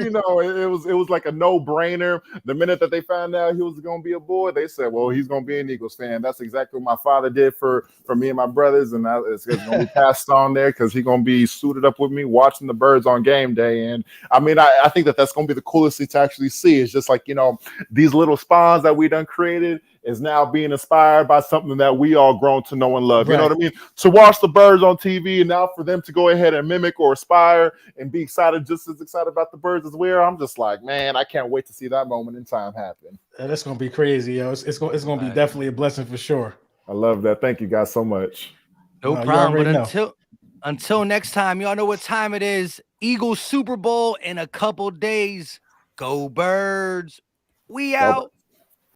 It was like a no-brainer. The minute that they found out he was going to be a boy, they said, well, he's going to be an Eagles fan. That's exactly what my father did for me and my brothers, and it's going to be passed on there because he's going to be suited up with me watching the Birds on game day. And I mean, I think that's going to be the coolest thing to actually see. It's just like, these little spawns that we done created is now being inspired by something that we all grown to know and love. You know what I mean? To watch the Birds on TV and now for them to go ahead and mimic or aspire and be just as excited about the Birds as we are, I'm just like, man, I can't wait to see that moment in time happen. That's going to be crazy, yo. It's going to be definitely a blessing for sure. I love that. Thank you guys so much. No problem. But until next time, y'all know what time it is. Eagles Super Bowl in a couple days. Go Birds. We out.